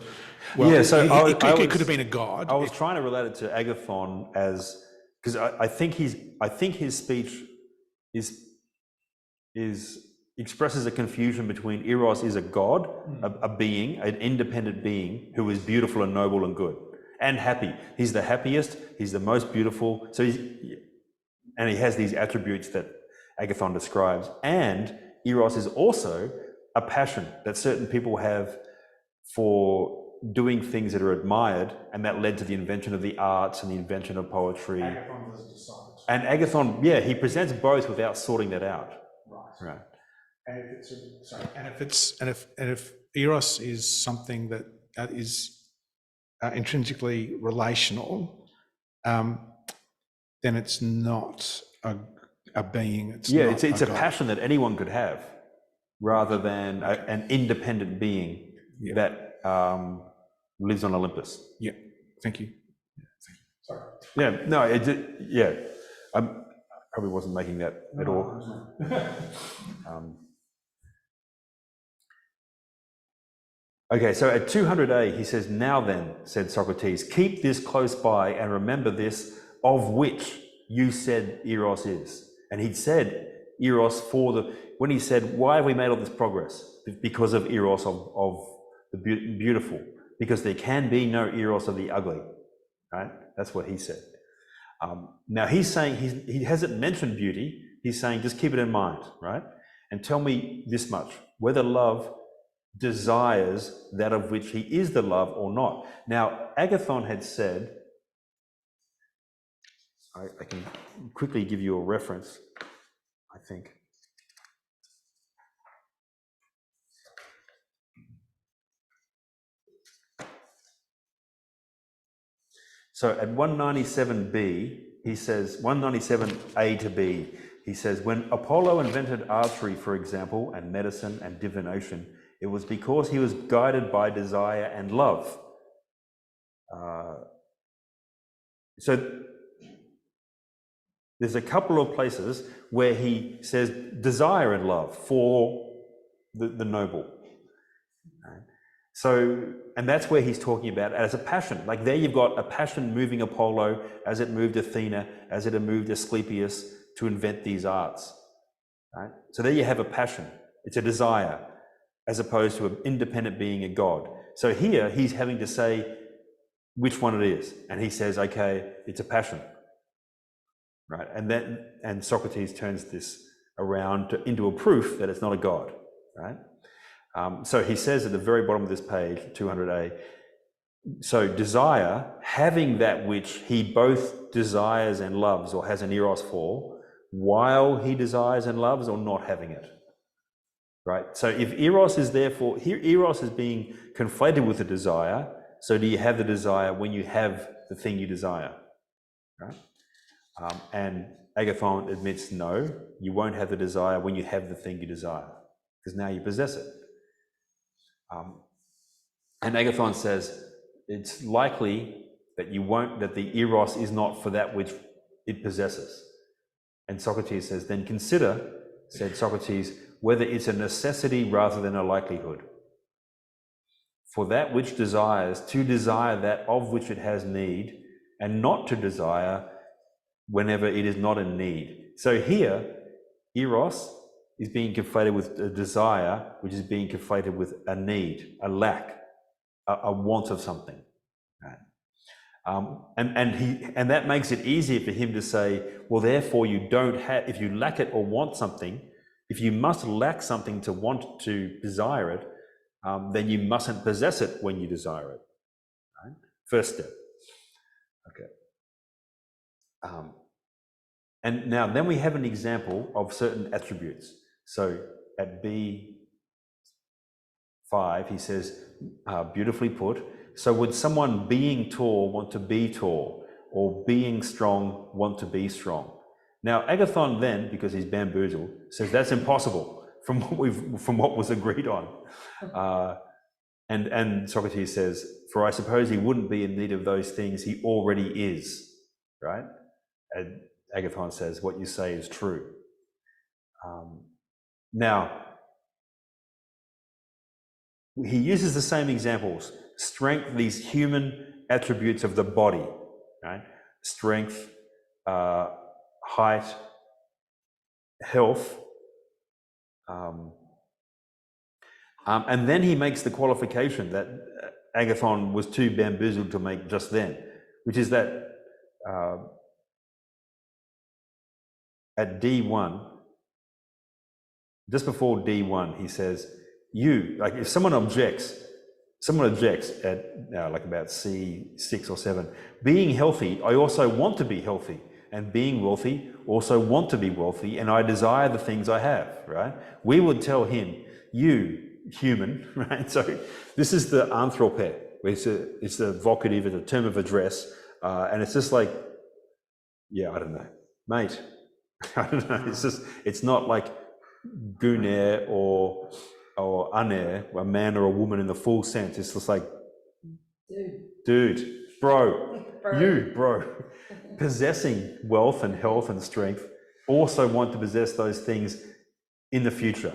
well, yeah, so it could have been a god. I was trying to relate it to Agathon because I think his speech expresses a confusion between eros is a god, a being, an independent being who is beautiful and noble and good and happy. He's the happiest. He's the most beautiful. So and he has these attributes that Agathon describes, and eros is also a passion that certain people have for doing things that are admired, and that led to the invention of the arts and the invention of poetry. Agathon doesn't decide. And Agathon, yeah, he presents both without sorting that out. Right. And if eros is something that is intrinsically relational, then it's not a being. It's a passion that anyone could have, rather than an independent being that lives on Olympus. Yeah. Thank you. Sorry. Yeah. No. probably wasn't making that at all. Okay, so at 200a, he says, "Now then," said Socrates, "keep this close by and remember this, of which you said Eros is." And he'd said Eros when he said, "Why have we made all this progress?" Because of Eros of the beautiful, because there can be no Eros of the ugly, right? That's what he said. Now he's saying, he hasn't mentioned beauty, he's saying just keep it in mind, right? And tell me this much, whether love desires that of which he is the love or not. Now, Agathon had said, I can quickly give you a reference, I think. So at 197b, he says, 197a to b, he says, when Apollo invented archery, for example, and medicine and divination, it was because he was guided by desire and love. So there's a couple of places where he says desire and love for the noble. So, and that's where he's talking about as a passion. Like there you've got a passion moving Apollo as it moved Athena, as it moved Asclepius to invent these arts. Right? So there you have a passion. It's a desire, as opposed to an independent being, a god. So here he's having to say which one it is. And he says, okay, it's a passion. Right? And Socrates turns this around into a proof that it's not a god. Right? So he says at the very bottom of this page, 200a, so desire, having that which he both desires and loves or has an eros for, while he desires and loves, or not having it. Right? So if eros is therefore, here eros is being conflated with the desire, so do you have the desire when you have the thing you desire? Right? And Agathon admits, no, you won't have the desire when you have the thing you desire, because now you possess it. And Agathon says, it's likely that that the eros is not for that which it possesses. And Socrates says, then consider, said Socrates, whether it's a necessity rather than a likelihood. For that which desires, to desire that of which it has need, and not to desire whenever it is not in need. So here, eros is being conflated with a desire, which is being conflated with a need, a lack, a want of something. Right? And that makes it easier for him to say, well, therefore you don't have, if you lack it or want something, if you must lack something to want to desire it, then you mustn't possess it when you desire it. Right? First step. Okay. And now then we have an example of certain attributes. So at B5, he says, beautifully put, so would someone being tall want to be tall, or being strong want to be strong? Now Agathon then, because he's bamboozled, says that's impossible from what was agreed on. And Socrates says, for I suppose he wouldn't be in need of those things he already is, right? And Agathon says, what you say is true. Now, he uses the same examples, strength, these human attributes of the body, right? Strength, height, health, and then he makes the qualification that Agathon was too bamboozled to make just then, which is that at D1, just before D1, he says, like if someone objects at like about C6 or 7, being healthy, I also want to be healthy, and being wealthy, also want to be wealthy, and I desire the things I have, right? We would tell him, you, human, right? So this is the anthrope, it's the vocative, it's a term of address, and it's just like, yeah, I don't know, mate, I don't know, it's not like guner or aner, a man or a woman in the full sense. It's just like, dude, bro, you, bro, possessing wealth and health and strength. also want to possess those things in the future,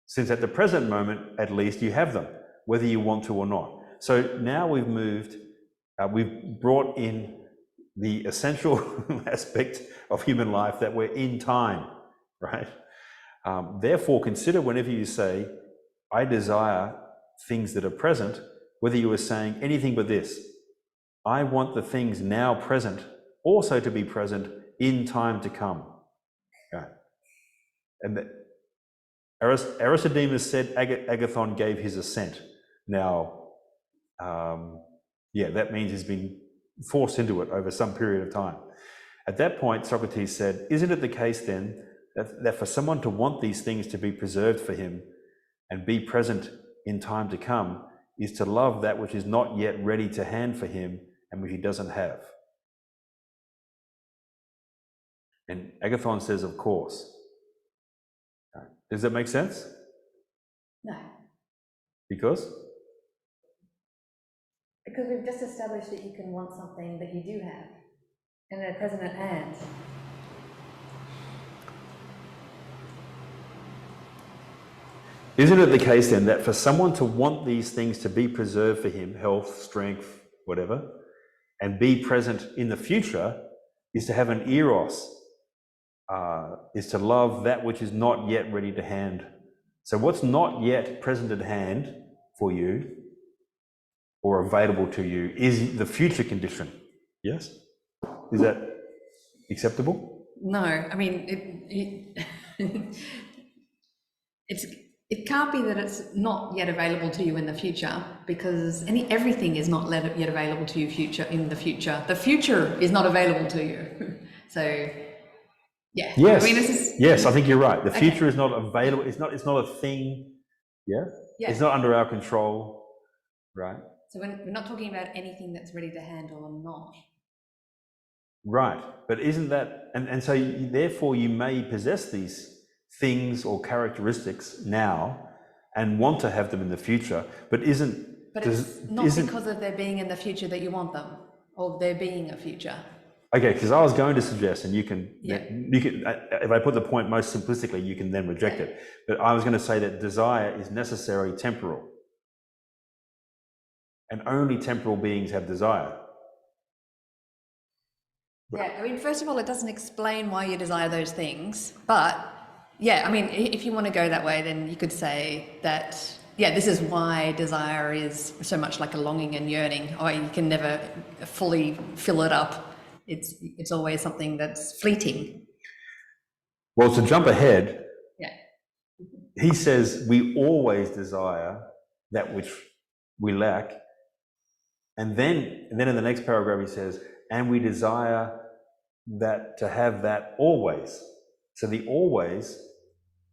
since at the present moment, at least, you have them, whether you want to or not. So now we've moved, we've brought in the essential aspect of human life, that we're in time, right? Therefore, consider whenever you say, I desire things that are present, whether you are saying anything but this: I want the things now present also to be present in time to come. Okay. And Aristodemus said Agathon gave his assent. Now, yeah, that means he's been forced into it over some period of time. At that point, Socrates said, isn't it the case then that for someone to want these things to be preserved for him and be present in time to come is to love that which is not yet ready to hand for him and which he doesn't have? And Agathon says, of course. Does that make sense? No, Because? because we've just established that you can want something that you do have and they're present at hand. Isn't it the case then that for someone to want these things to be preserved for him, health, strength, whatever, and be present in the future, is to have an eros, is to love that which is not yet ready to hand? So what's not yet present at hand for you or available to you is the future condition. Yes? Is that acceptable? No, I mean, it can't be that it's not yet available to you in the future, because everything is not yet available to you in the future. The future is not available to you. So, yeah. Yes. I mean, yes, I think you're right. The future Okay. is not available. It's not a thing. Yeah? Yeah. It's not under our control, right? So we're not talking about anything that's ready to handle or not. Right. But isn't that, and so therefore you may possess these things or characteristics now and want to have them in the future, but it's not isn't, because of there being in the future that you want them, or there being a future. okay, because I was going to suggest, and you can, Yeah. if I put the point most simplistically, you can then reject it. But I was going to say that desire is necessary temporal. And only temporal beings have desire. Yeah, I mean, first of all, it doesn't explain why you desire those things, but yeah, I mean, if you want to go that way, then you could say that, yeah, this is why desire is so much like a longing and yearning, or you can never fully fill it up. It's always something that's fleeting. Well, to jump ahead, Yeah. he says we always desire that which we lack. And then in the next paragraph he says, and we desire that to have that always. So the always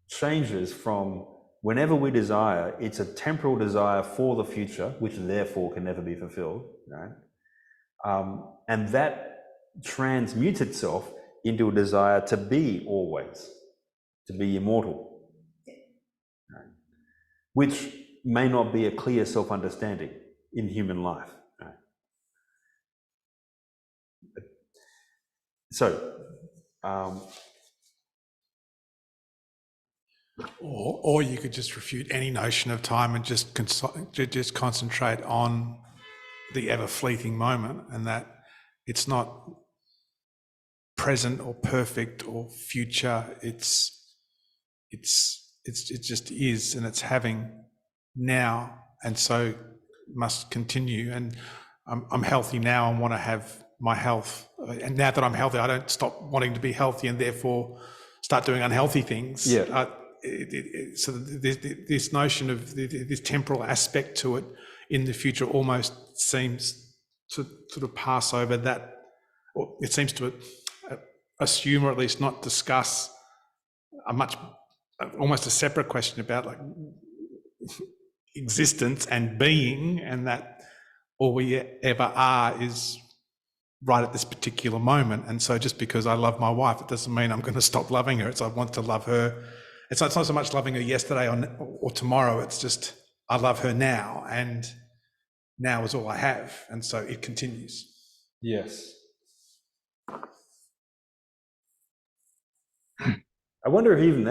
changes from whenever we desire, it's a temporal desire for the future, which therefore can never be fulfilled, right? And that transmutes itself into a desire to be always, to be immortal, right? Which may not be a clear self-understanding in human life. Right? So, or you could just refute any notion of time and just concentrate on the ever fleeting moment, and that it's not present or perfect or future. It just is, and it's having now, and so must continue. And I'm healthy now and want to have my health. And now that I'm healthy, I don't stop wanting to be healthy and therefore start doing unhealthy things. Yeah. So this notion of this temporal aspect to it in the future almost seems to sort of pass over that, or it seems to assume, or at least not discuss, almost a separate question about like existence and being, and that all we ever are is right at this particular moment. And so just because I love my wife, it doesn't mean I'm going to stop loving her. It's I want to love her. It's not so much loving her yesterday or tomorrow. It's just I love her now, and now is all I have. And so it continues. yes. I wonder if even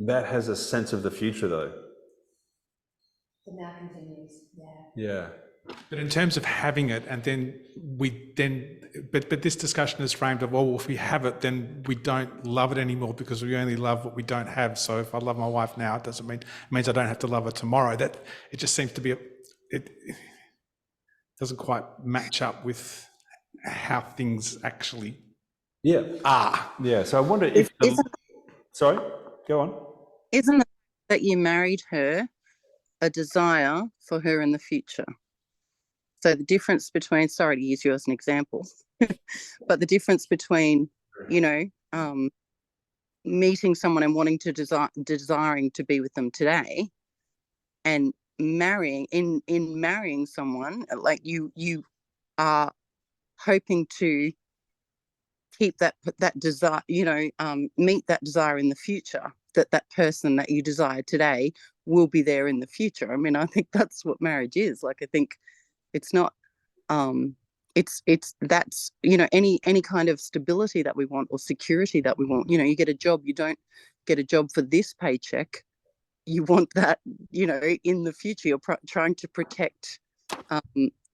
that has a sense of the future, though. The now continues, Yeah. But in terms of having it, and then but this discussion is framed of, well, if we have it, then we don't love it anymore because we only love what we don't have. So if I love my wife now, it means I don't have to love her tomorrow. That it just seems to be it doesn't quite match up with how things actually are. Yeah. So I wonder if sorry, go on. Isn't it that you married her a desire for her in the future? So the difference between, sorry to use you as an example, but the difference between, meeting someone and wanting to desiring to be with them today, and marrying someone, like you are hoping to keep that desire, meet that desire in the future, that person that you desire today will be there in the future. I mean, I think that's what marriage is. Like, I think it's not that's any kind of stability that we want or security that we want. You get a job, you don't get a job for this paycheck, you want that in the future. You're trying to protect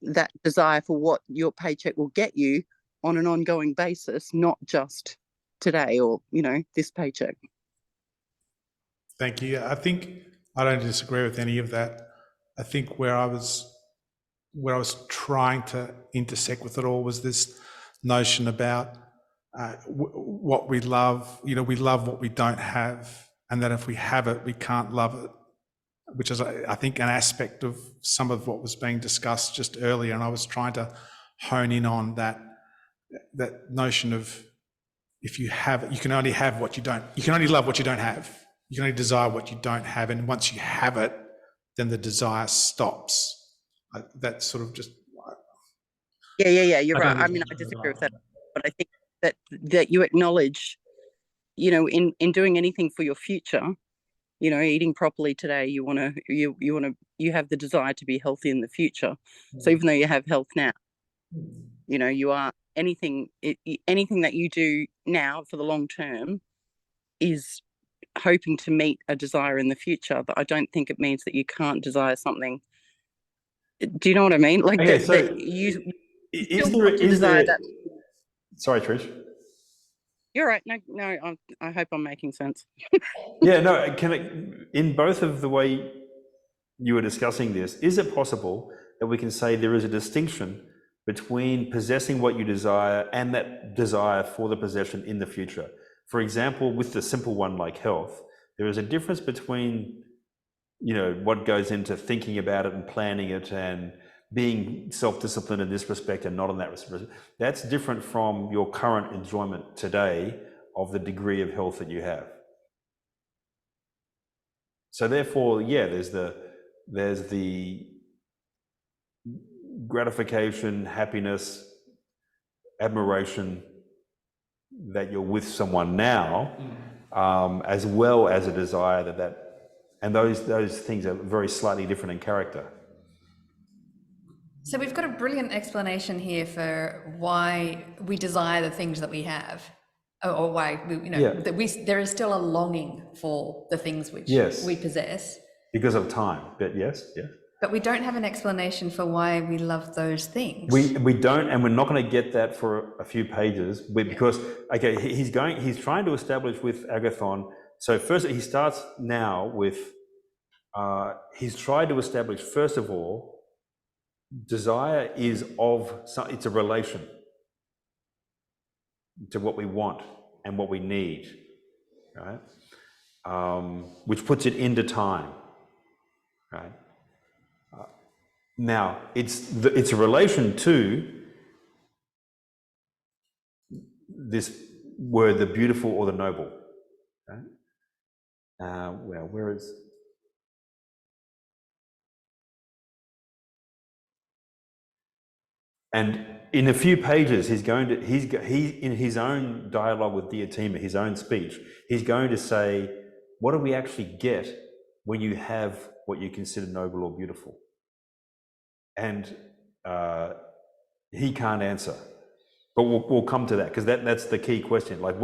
that desire for what your paycheck will get you on an ongoing basis, not just today or this paycheck. Thank you. I think I don't disagree with any of that. I think where I was trying to intersect with it all was this notion about what we love. We love what we don't have, and that if we have it, we can't love it, which is, I think, an aspect of some of what was being discussed just earlier. And I was trying to hone in on that notion of, if you have it, you can only have what you don't. You can only love what you don't have. You can only desire what you don't have, and once you have it, then the desire stops. That's sort of just. Yeah. You're right. I mean, I disagree with that, but I think that you acknowledge, in doing anything for your future, eating properly today, you have the desire to be healthy in the future. So even though you have health now, you are anything that you do now for the long term is hoping to meet a desire in the future. But I don't think it means that you can't desire something. Do you know what I mean? Like, Okay, so you is still there, want to desire that. Sorry, Trish. You're right. No, I hope I'm making sense. Yeah, no, in both of the way you were discussing this, is it possible that we can say there is a distinction between possessing what you desire and that desire for the possession in the future? For example, with the simple one like health, there is a difference between, what goes into thinking about it and planning it and being self-disciplined in this respect and not in that respect. That's different from your current enjoyment today of the degree of health that you have. So therefore, yeah, there's the gratification, happiness, admiration that you're with someone now, as well as a desire and those things are very slightly different in character. So we've got a brilliant explanation here for why we desire the things that we have, or why there is still a longing for the things which we possess because of time. But yes. But we don't have an explanation for why we love those things. We don't, and we're not going to get that for a few pages, because he's trying to establish with Agathon. So first he starts now with he's tried to establish, first of all, desire is it's a relation to what we want and what we need, right? Which puts it into time, right? Now, it's a relation to this word, the beautiful or the noble. Right? Well, where is? And in a few pages, he's in his own dialogue with Diotima, his own speech, he's going to say, what do we actually get when you have what you consider noble or beautiful? And he can't answer. But we'll come to that, because that's the key question. Like,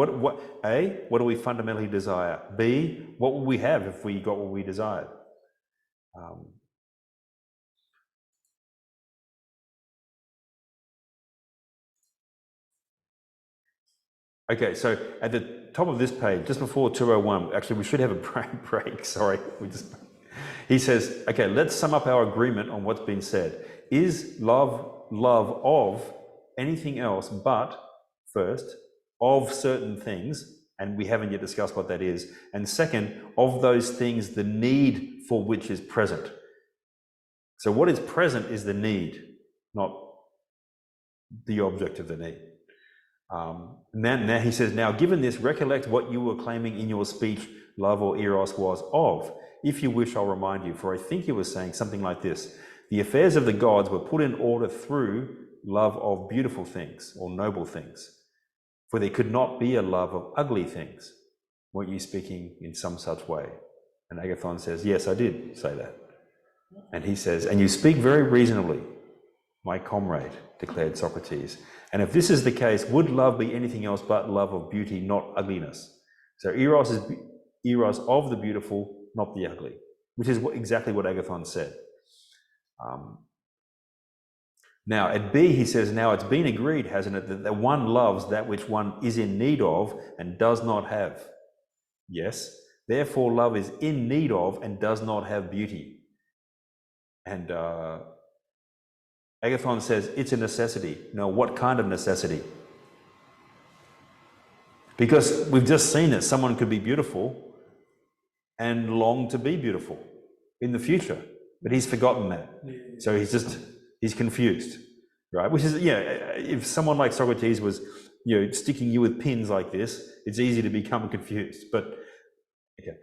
A, what do we fundamentally desire? B, what would we have if we got what we desired? Okay, so at the top of this page, just before 201, actually we should have a break, sorry. He says, okay, let's sum up our agreement on what's been said. Is love of anything else but, first, of certain things, and we haven't yet discussed what that is, and second, of those things, the need for which is present. So what is present is the need, not the object of the need. Now he says, now given this, recollect what you were claiming in your speech love or eros was of. If you wish, I'll remind you, for I think you were saying something like this: the affairs of the gods were put in order through love of beautiful things or noble things, for there could not be a love of ugly things. Weren't you speaking in some such way? And Agathon says, yes, I did say that. And he says, and you speak very reasonably, my comrade, declared Socrates. And if this is the case, would love be anything else but love of beauty, not ugliness? So eros is eros of the beautiful, not the ugly, which is exactly what Agathon said. Now at B, he says, now it's been agreed, hasn't it, that one loves that which one is in need of and does not have. Yes, therefore love is in need of and does not have beauty. And Agathon says it's a necessity. No, what kind of necessity? Because we've just seen that someone could be beautiful and long to be beautiful in the future, but he's forgotten that. So he's confused, right? Which is, if someone like Socrates was, sticking you with pins like this, it's easy to become confused. But, okay.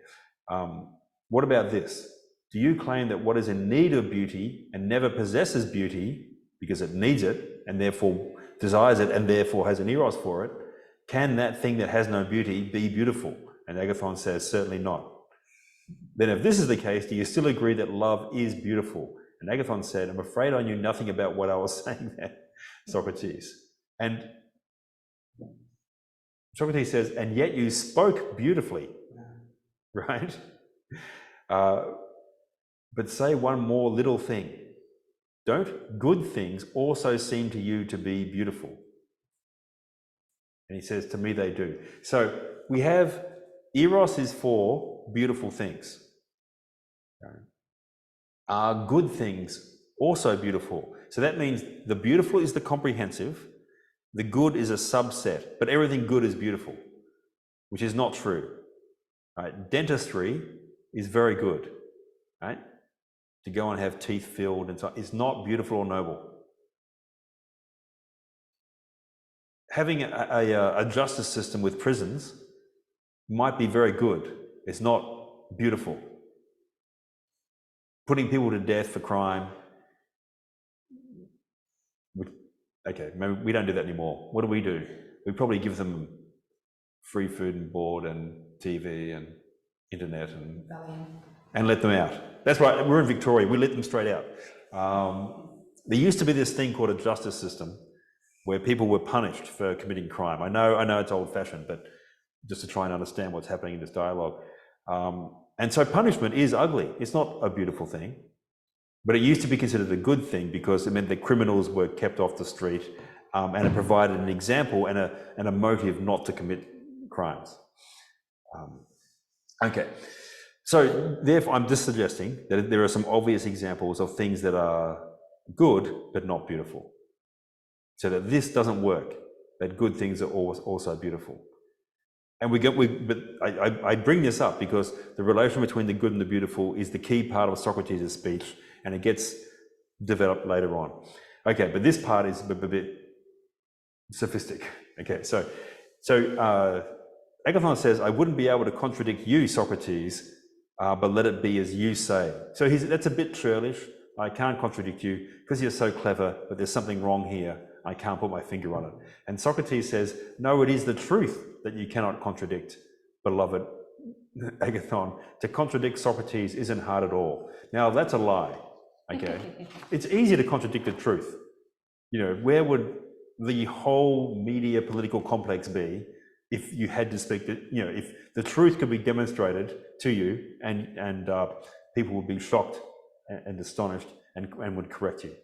What about this? Do you claim that what is in need of beauty and never possesses beauty because it needs it and therefore desires it and therefore has an eros for it, can that thing that has no beauty be beautiful? And Agathon says, certainly not. Then if this is the case, do you still agree that love is beautiful? And Agathon said, I'm afraid I knew nothing about what I was saying there, Socrates. And Socrates says, and yet you spoke beautifully, right? But say one more little thing. Don't good things also seem to you to be beautiful? And he says, to me they do. So we have eros is for beautiful things. Are good things also beautiful? So that means the beautiful is the comprehensive, the good is a subset, but everything good is beautiful, which is not true. Right? Dentistry is very good, right? To go and have teeth filled and so on, it's not beautiful or noble. Having a justice system with prisons might be very good. It's not beautiful. Putting people to death for crime. Okay, maybe we don't do that anymore. What do? We probably give them free food and board and TV and internet and let them out. That's right, we're in Victoria, we let them straight out. There used to be this thing called a justice system where people were punished for committing crime. I know it's old-fashioned, but just to try and understand what's happening in this dialogue. And so punishment is ugly. It's not a beautiful thing, but it used to be considered a good thing because it meant that criminals were kept off the street, and it provided an example and a motive not to commit crimes. Okay. So therefore, I'm just suggesting that there are some obvious examples of things that are good but not beautiful. So that this doesn't work, that good things are also beautiful. And but I bring this up because the relation between the good and the beautiful is the key part of Socrates' speech, and it gets developed later on. Okay, but this part is a bit sophisticated. Okay, so Agathon says, I wouldn't be able to contradict you, Socrates, but let it be as you say. So that's a bit churlish. I can't contradict you because you're so clever, but there's something wrong here. I can't put my finger on it. And Socrates says, no, it is the truth that you cannot contradict, beloved Agathon. To contradict Socrates isn't hard at all. Now, that's a lie, okay? It's easy to contradict the truth. Where would the whole media political complex be if you had to speak that, you know, if the truth could be demonstrated to you and people would be shocked and astonished and would correct you.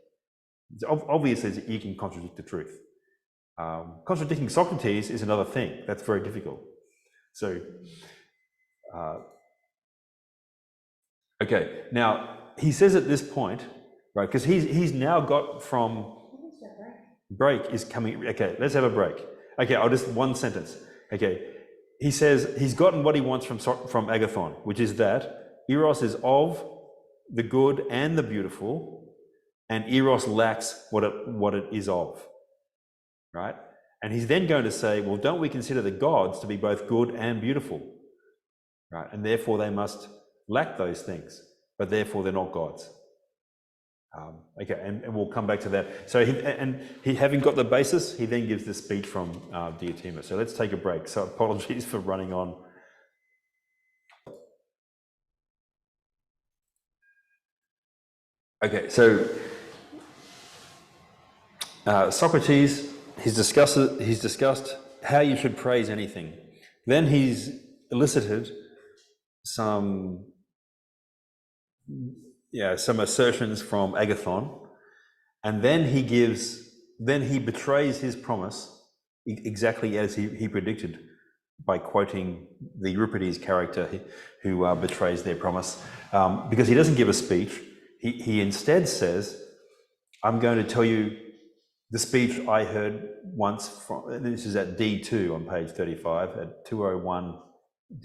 It's obviously, you can contradict the truth. Contradicting Socrates is another thing. That's very difficult. So, okay, now he says at this point, right, because he's now got from break is coming. Okay, let's have a break. Okay, I'll just one sentence. Okay, he says he's gotten what he wants from Agathon, which is that Eros is of the good and the beautiful, and Eros lacks what it is of, right? And he's then going to say, well, don't we consider the gods to be both good and beautiful, right? And therefore they must lack those things, but therefore they're not gods. Okay, and we'll come back to that. So he having got the basis, he then gives the speech from Diotima. So let's take a break. So apologies for running on. Okay, so Socrates, he's discussed how you should praise anything. Then he's elicited some assertions from Agathon, and then he betrays his promise exactly as he predicted by quoting the Euripides character who betrays their promise, because he doesn't give a speech. He instead says, I'm going to tell you the speech I heard once from, and this is at D2 on page 35, at 201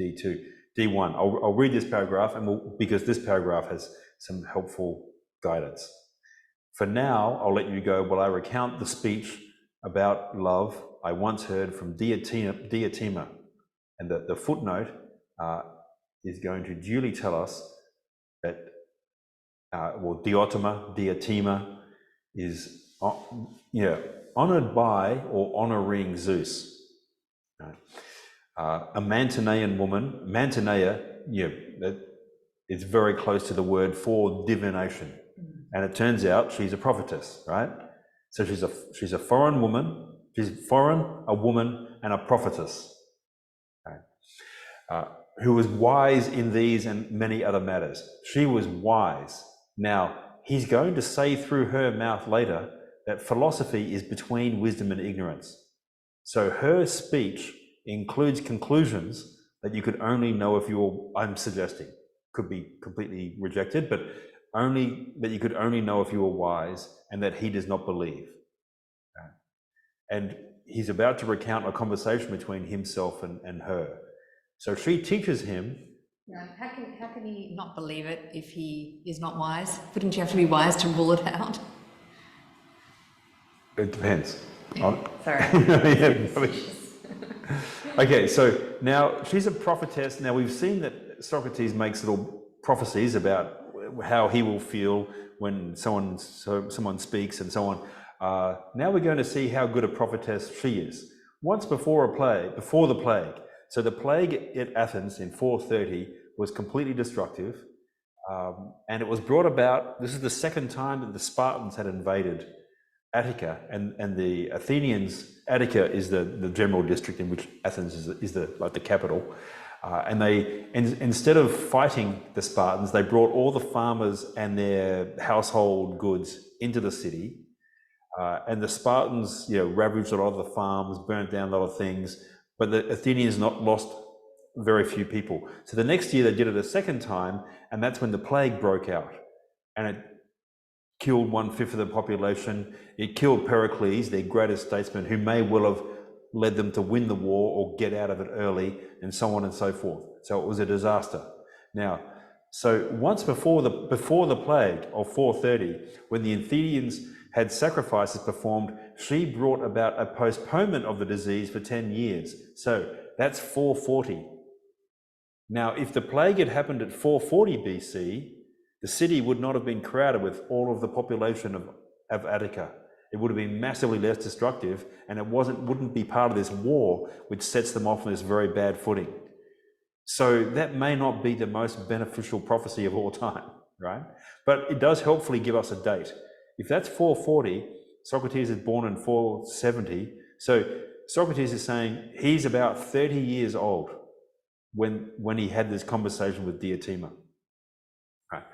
D2. D1. I'll read this paragraph, because this paragraph has some helpful guidance. For now, I'll let you go while I recount the speech about love I once heard from Diotima. And the footnote is going to duly tell us that, Diotima is, honoured by or honouring Zeus. A Mantinean woman, Mantinea, it's very close to the word for divination. And it turns out she's a prophetess, right? So she's a foreign woman, a woman and a prophetess, right? Who was wise in these and many other matters. She was wise. Now, he's going to say through her mouth later that philosophy is between wisdom and ignorance. So her speech includes conclusions that you could only know if you were, I'm suggesting, could be completely rejected, but you could only know if you were wise, and that he does not believe. And he's about to recount a conversation between himself and her. So she teaches him. How can he not believe it if he is not wise? Wouldn't you have to be wise to rule it out? It depends. Sorry. Okay, so now she's a prophetess. Now we've seen that Socrates makes little prophecies about how he will feel when someone speaks and so on. Now we're going to see how good a prophetess she is. Once before the plague. So the plague at Athens in 430 was completely destructive, and it was brought about. This is the second time that the Spartans had invaded Attica, and the Athenians. Attica is the general district in which Athens is the capital, and instead of fighting the Spartans, they brought all the farmers and their household goods into the city, and the Spartans, ravaged a lot of the farms, burnt down a lot of things, but the Athenians lost very few people. So the next year they did it a second time, and that's when the plague broke out, and it killed 1/5 of the population. It killed Pericles, their greatest statesman, who may well have led them to win the war or get out of it early, and so on and so forth. So it was a disaster. Now, so once before the plague of 430, when the Athenians had sacrifices performed, she brought about a postponement of the disease for 10 years. So that's 440. Now, if the plague had happened at 440 BC, the city would not have been crowded with all of the population of Attica. It would have been massively less destructive, and it wouldn't be part of this war which sets them off on this very bad footing. So that may not be the most beneficial prophecy of all time, right? But it does helpfully give us a date. If that's 440, Socrates is born in 470. So Socrates is saying he's about 30 years old when he had this conversation with Diotima. Right.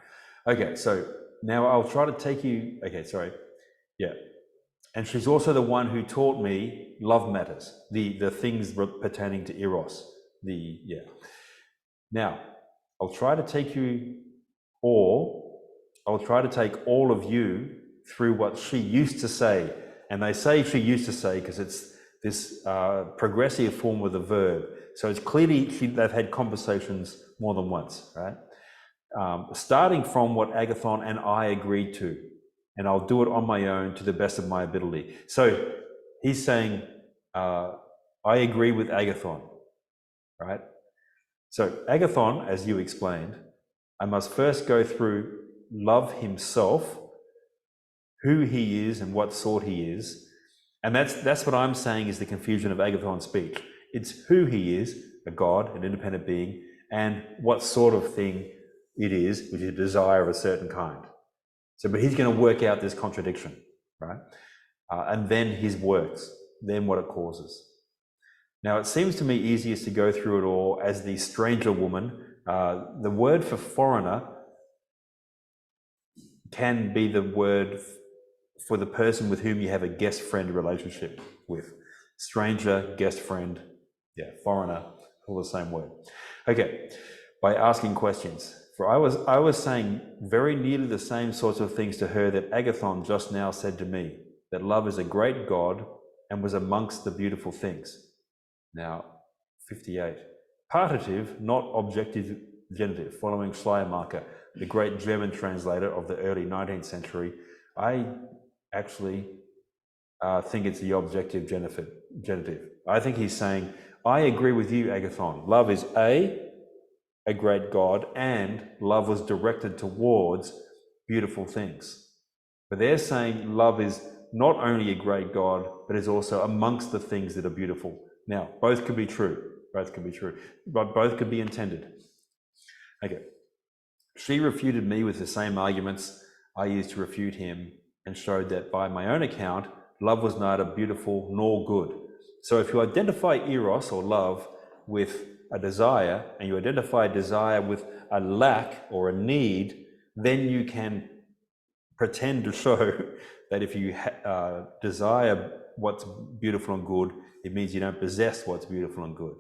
Okay, so now I'll try to take you, okay, sorry. Yeah. And she's also the one who taught me love matters, the things pertaining to eros. Now, I'll try to take you, or I'll try to take all of you through what she used to say. And they say she used to say because it's this progressive form of the verb. So it's clearly they've had conversations more than once, right? Starting from what Agathon and I agreed to, and I'll do it on my own to the best of my ability. So he's saying, I agree with Agathon, right? So Agathon, as you explained, I must first go through love himself, who he is and what sort he is. And that's what I'm saying is the confusion of Agathon's speech. It's who he is, a god, an independent being, and what sort of thing it is, which is a desire of a certain kind. So, but he's going to work out this contradiction, right? And then his works, then what it causes. Now, it seems to me easiest to go through it all as the stranger woman. The word for foreigner can be the word for the person with whom you have a guest friend relationship with. Stranger, guest friend, yeah, foreigner, all the same word. Okay, by asking questions. For I was saying very nearly the same sorts of things to her that Agathon just now said to me, that love is a great God and was amongst the beautiful things. Now, 58. Partitive, not objective genitive, following Schleiermacher, the great German translator of the early 19th century. I actually think it's the objective genitive. I think he's saying, I agree with you, Agathon. Love is a great God, and love was directed towards beautiful things. But they're saying love is not only a great God, but is also amongst the things that are beautiful. Now, both could be true. Both could be true, but both could be intended. Okay. She refuted me with the same arguments I used to refute him, and showed that by my own account, love was neither beautiful nor good. So if you identify eros or love with a desire, and you identify desire with a lack or a need, then you can pretend to show that if you desire what's beautiful and good, it means you don't possess what's beautiful and good.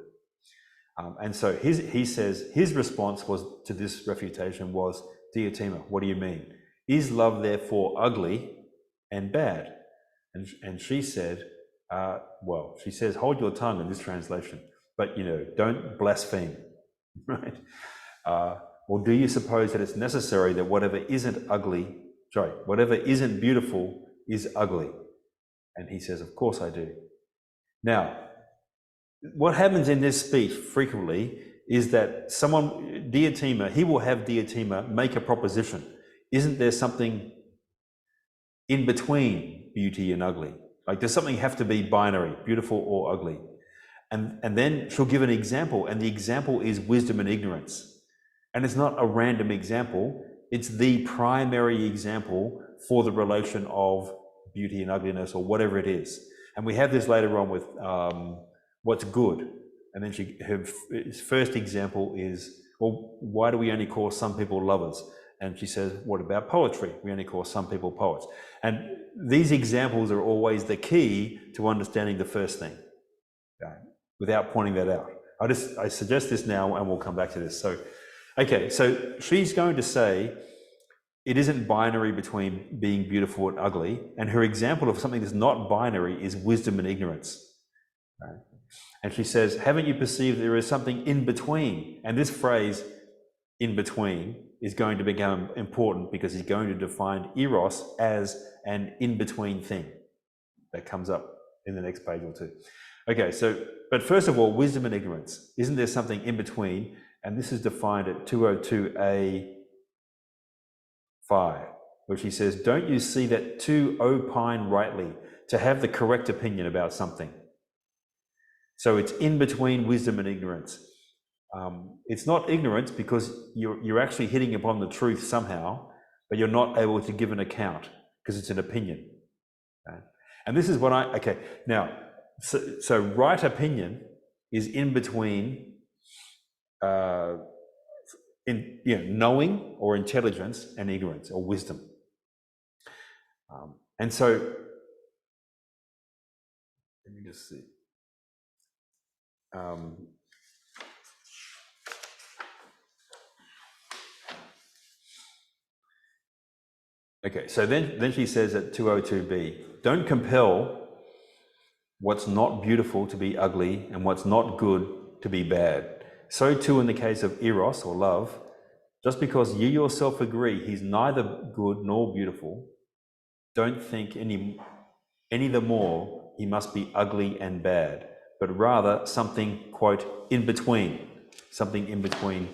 And so he says his response was to this refutation was, Diotima, what do you mean? Is love therefore ugly and bad? And she said, well, she says, hold your tongue in this translation, but don't blaspheme, right? Or do you suppose that it's necessary that whatever isn't beautiful is ugly? And he says, of course I do. Now, what happens in this speech frequently is that he will have Diotima make a proposition. Isn't there something in between beauty and ugly? Like, does something have to be binary, beautiful or ugly? And then she'll give an example, and the example is wisdom and ignorance. And it's not a random example, it's the primary example for the relation of beauty and ugliness, or whatever it is. And we have this later on with what's good. And then her first example is, well, why do we only call some people lovers? And she says, what about poetry? We only call some people poets. And these examples are always the key to understanding the first thing, okay, without pointing that out. I suggest this now, and we'll come back to this. So, okay, so she's going to say it isn't binary between being beautiful and ugly, and her example of something that's not binary is wisdom and ignorance. Right? And she says, haven't you perceived there is something in between? And this phrase, in between, is going to become important because he's going to define eros as an in-between thing. That comes up in the next page or two. Okay, so, but first of all, wisdom and ignorance. Isn't there something in between? And this is defined at 202a5, where she says, don't you see that to opine rightly, to have the correct opinion about something? So it's in between wisdom and ignorance. It's not ignorance because you're actually hitting upon the truth somehow, but you're not able to give an account because it's an opinion. Right? And this is what okay, now, so right opinion is in between knowing or intelligence and ignorance or wisdom. And so, let me just see. Okay, so then she says at 202b, don't compel what's not beautiful to be ugly and what's not good to be bad. So too in the case of eros or love, just because you yourself agree he's neither good nor beautiful, don't think any the more he must be ugly and bad, but rather something, quote, in between, something in between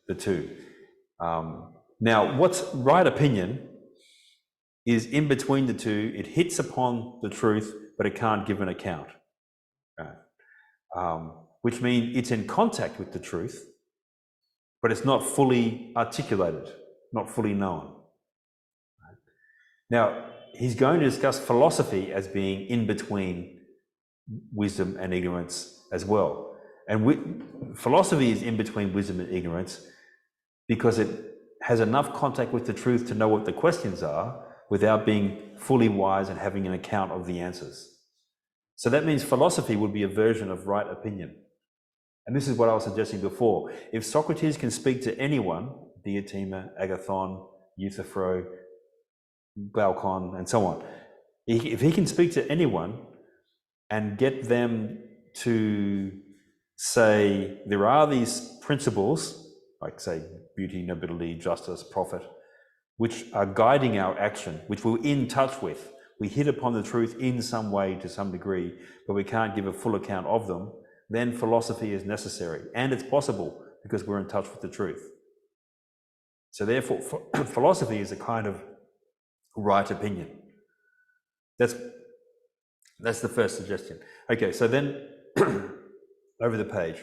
the two. Now, what's right opinion is in between the two. It hits upon the truth, but it can't give an account. Right? Which means it's in contact with the truth, but it's not fully articulated, not fully known. Right? Now, he's going to discuss philosophy as being in between wisdom and ignorance as well. And philosophy is in between wisdom and ignorance because it has enough contact with the truth to know what the questions are without being fully wise and having an account of the answers. So that means philosophy would be a version of right opinion. And this is what I was suggesting before. If Socrates can speak to anyone, Diotima, Agathon, Euthyphro, Glaucon, and so on, if he can speak to anyone and get them to say there are these principles, like say beauty, nobility, justice, profit, which are guiding our action, which we're in touch with. We hit upon the truth in some way to some degree, but we can't give a full account of them, then philosophy is necessary. And it's possible because we're in touch with the truth. So therefore, philosophy is a kind of right opinion. That's the first suggestion. Okay, so then over the page,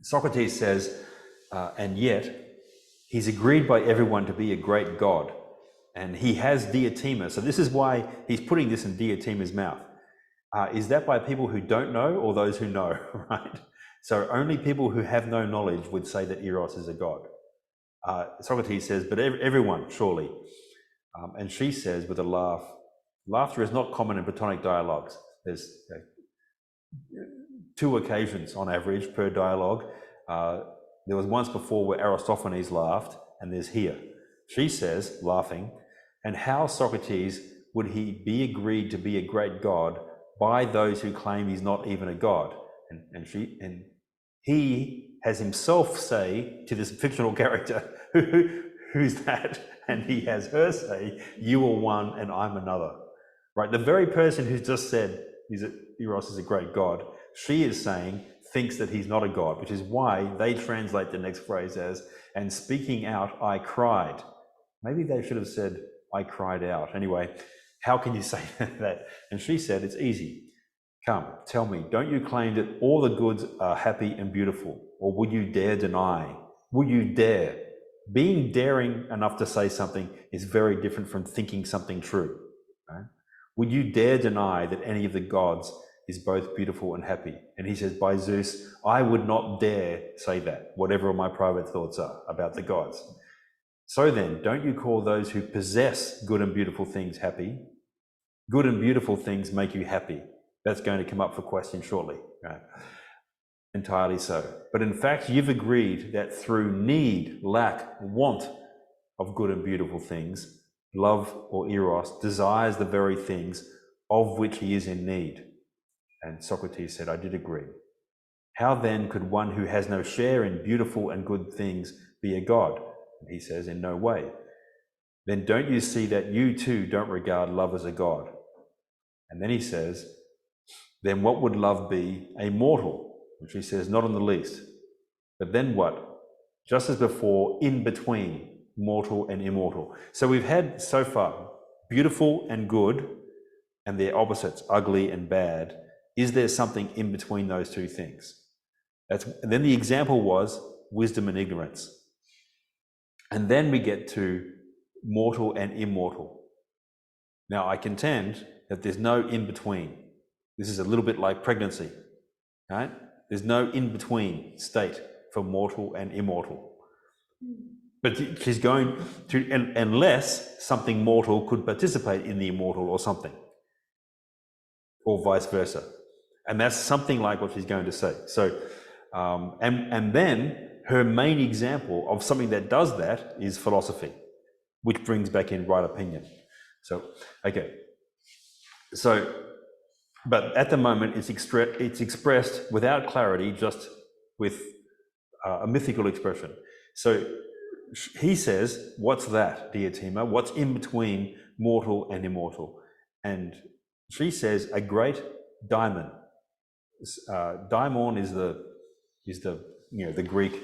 Socrates says, and yet he's agreed by everyone to be a great god, and he has Diotima. So this is why he's putting this in Diotima's mouth. Is that by people who don't know or those who know, right? So only people who have no knowledge would say that Eros is a god. Socrates says, but everyone, surely. And she says with a laugh, laughter is not common in Platonic dialogues. There's 2 occasions on average per dialogue. There was once before where Aristophanes laughed, and there's here. She says, laughing, and how, Socrates, would he be agreed to be a great god by those who claim he's not even a god? And he has himself say to this fictional character, who's that? And he has her say, you are one and I'm another. Right? The very person who's just said Eros is a great god, she is saying, thinks that he's not a god, which is why they translate the next phrase as, and speaking out, I cried. Maybe they should have said, I cried out. Anyway, how can you say that? And she said, it's easy. Come, tell me, don't you claim that all the goods are happy and beautiful? Or would you dare deny? Would you dare? Being daring enough to say something is very different from thinking something true. Right? Would you dare deny that any of the gods is both beautiful and happy? And he says, by Zeus, I would not dare say that, whatever my private thoughts are about the gods. So then, don't you call those who possess good and beautiful things happy? Good and beautiful things make you happy. That's going to come up for question shortly. Right? Entirely so. But in fact, you've agreed that through need, lack, want of good and beautiful things, love or eros desires the very things of which he is in need. And Socrates said, I did agree. How then could one who has no share in beautiful and good things be a god? And he says, in no way. Then don't you see that you too don't regard love as a god? And then he says, then what would love be? A mortal, which he says, not in the least. But then what? Just as before, in between mortal and immortal. So we've had so far beautiful and good and their opposites, ugly and bad. Is there something in between those two things? And then the example was wisdom and ignorance. And then we get to mortal and immortal. Now, I contend that there's no in-between. This is a little bit like pregnancy, right? There's no in-between state for mortal and immortal. But she's going to, unless something mortal could participate in the immortal or something, or vice versa. And that's something like what she's going to say. So, and then her main example of something that does that is philosophy, which brings back in right opinion. So, okay. So, but at the moment it's expressed without clarity, just with a mythical expression. So he says, what's that, Diotima? What's in between mortal and immortal? And she says, a great daimon. Daimon is the the Greek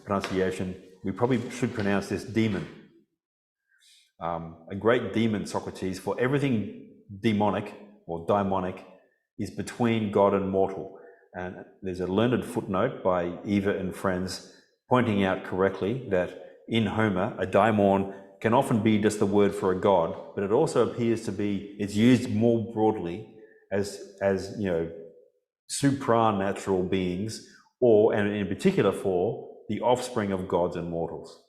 pronunciation. We probably should pronounce this demon. A great demon, Socrates, for everything demonic or daimonic is between God and mortal. And there's a learned footnote by Eva and friends pointing out correctly that in Homer, a daimon can often be just the word for a god, but it also appears to be, it's used more broadly as supranatural beings, and in particular for the offspring of gods and mortals.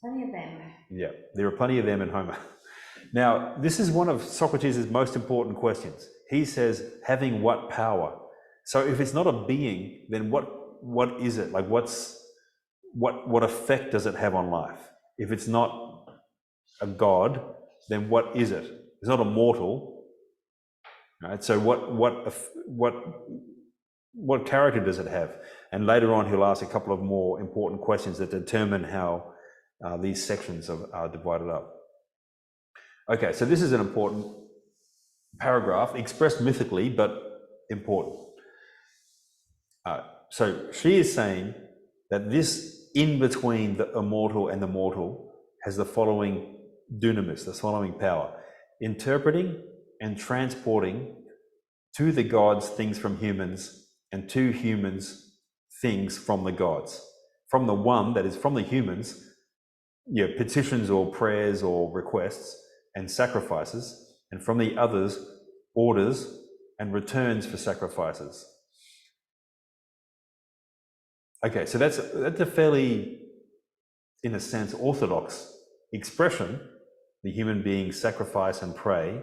Plenty of them. Yeah, there are plenty of them in Homer. Now, this is one of Socrates' most important questions. He says, having what power? So if it's not a being, then what is it? Like what effect does it have on life? If it's not a god, then what is it? It's not a mortal, right? So what character does it have? And later on, he'll ask a couple of more important questions that determine how these sections are divided up. Okay, so this is an important paragraph, expressed mythically, but important. So she is saying that this in between the immortal and the mortal has the following dunamis, the following power: interpreting and transporting to the gods things from humans, and to humans things from the gods. From the one, that is from the humans, petitions or prayers or requests and sacrifices, and from the others, orders and returns for sacrifices. Okay, so that's a fairly, in a sense, orthodox expression. The human beings sacrifice and pray,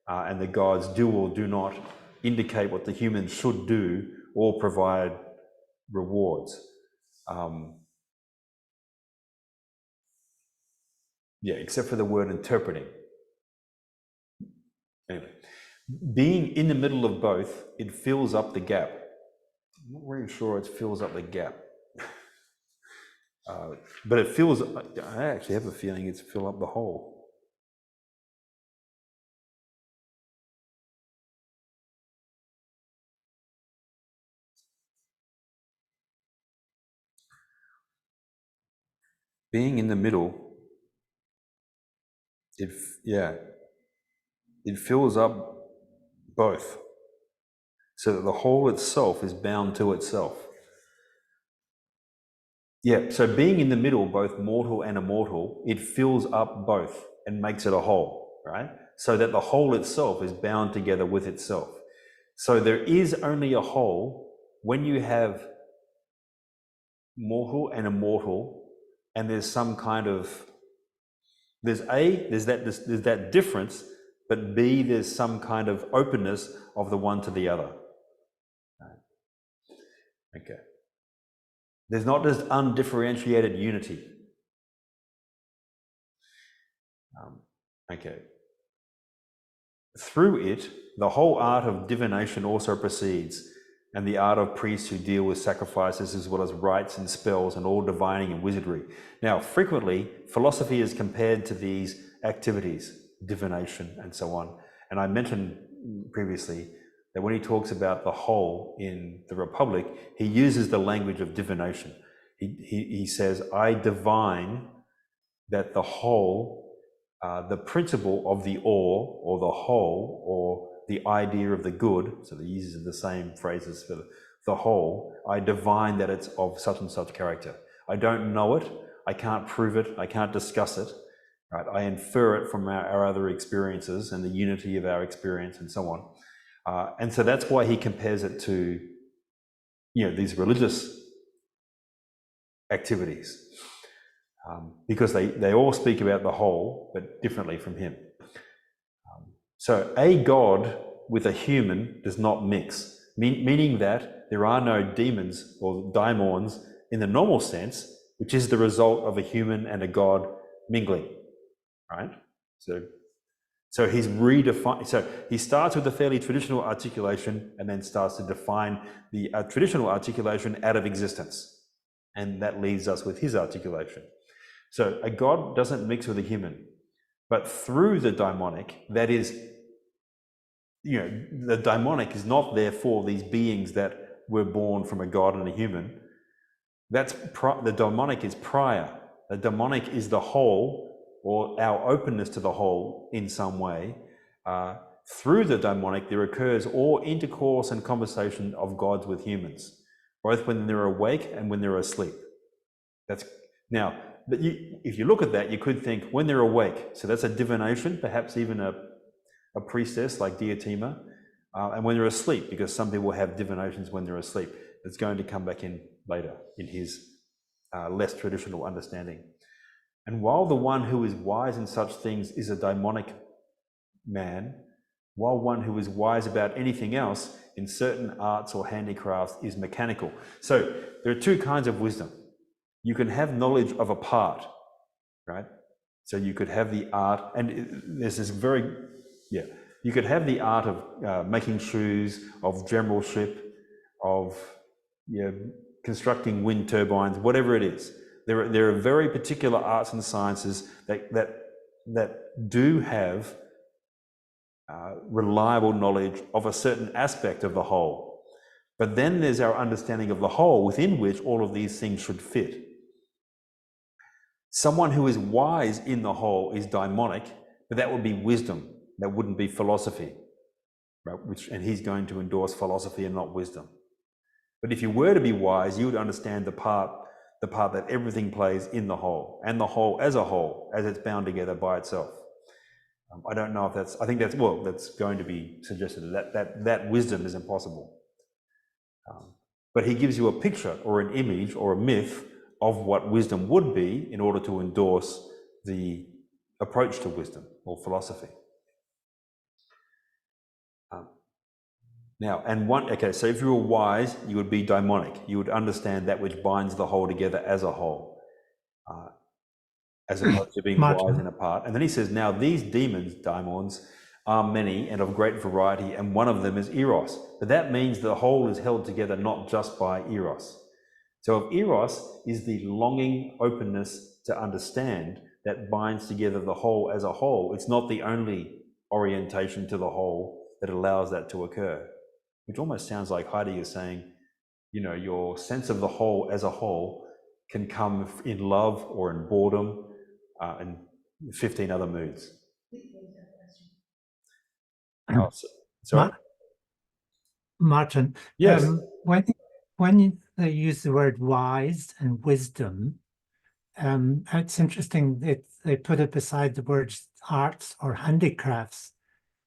and the gods do or do not indicate what the humans should do or provide rewards. Except for the word interpreting. Anyway, being in the middle of both, it fills up the gap. I'm not really sure it fills up the gap. But it fills, I actually have a feeling it's fill up the hole. Being in the middle, it fills up both, so that the whole itself is bound to itself. Yeah, so being in the middle, both mortal and immortal, it fills up both and makes it a whole, right? So that the whole itself is bound together with itself. So there is only a whole when you have mortal and immortal, and there's some kind of, there's that difference, but B, there's some kind of openness of the one to the other. Okay. There's not just undifferentiated unity. Okay. Through it, the whole art of divination also proceeds, and the art of priests who deal with sacrifices as well as rites and spells and all divining and wizardry. Now, frequently, philosophy is compared to these activities, divination and so on. And I mentioned previously that when he talks about the whole in the Republic, he uses the language of divination. He says, I divine that the whole, the principle of the all, or the whole, or the idea of the good, so he uses the same phrases for the whole, I divine that it's of such and such character. I don't know it, I can't prove it, I can't discuss it, right? I infer it from our other experiences and the unity of our experience and so on. And so that's why he compares it to, these religious activities, because they all speak about the whole, but differently from him. So a god with a human does not mix, meaning that there are no demons or daimons in the normal sense, which is the result of a human and a god mingling, right? So he's redefined. So he starts with a fairly traditional articulation and then starts to define the traditional articulation out of existence. And that leaves us with his articulation. So a god doesn't mix with a human, but through the daimonic, that is, the daimonic is not therefore these beings that were born from a god and a human. The daimonic is prior. The daimonic is the whole, or our openness to the whole in some way. Through the daimonic, there occurs all intercourse and conversation of gods with humans, both when they're awake and when they're asleep. Now, if you look at that, you could think when they're awake, so that's a divination, perhaps even a priestess like Diotima, and when they're asleep, because some people have divinations when they're asleep. It's going to come back in later in his less traditional understanding. And while the one who is wise in such things is a daimonic man, while one who is wise about anything else in certain arts or handicrafts is mechanical. So there are two kinds of wisdom. You can have knowledge of a part, right? So you could have the art, and there's this you could have the art of making shoes, of generalship, of constructing wind turbines, whatever it is. There are very particular arts and sciences that do have reliable knowledge of a certain aspect of the whole. But then there's our understanding of the whole within which all of these things should fit. Someone who is wise in the whole is daimonic, but that would be wisdom. That wouldn't be philosophy, right? And he's going to endorse philosophy and not wisdom. But if you were to be wise, you would understand the part that everything plays in the whole, and the whole as a whole, as it's bound together by itself. I don't know if that's going to be suggested, that wisdom is impossible. But he gives you a picture or an image or a myth of what wisdom would be in order to endorse the approach to wisdom or philosophy. So if you were wise, you would be daimonic. You would understand that which binds the whole together as a whole, as opposed to being wise in a part. And then he says, now these daimons, are many and of great variety, and one of them is eros. But that means the whole is held together not just by eros. So if eros is the longing openness to understand that binds together the whole as a whole, it's not the only orientation to the whole that allows that to occur. Which almost sounds like Heidegger saying, your sense of the whole as a whole can come in love or in boredom and 15 other moods. Sorry? Martin, yes. When they use the word wise and wisdom, it's interesting that they put it beside the words arts or handicrafts.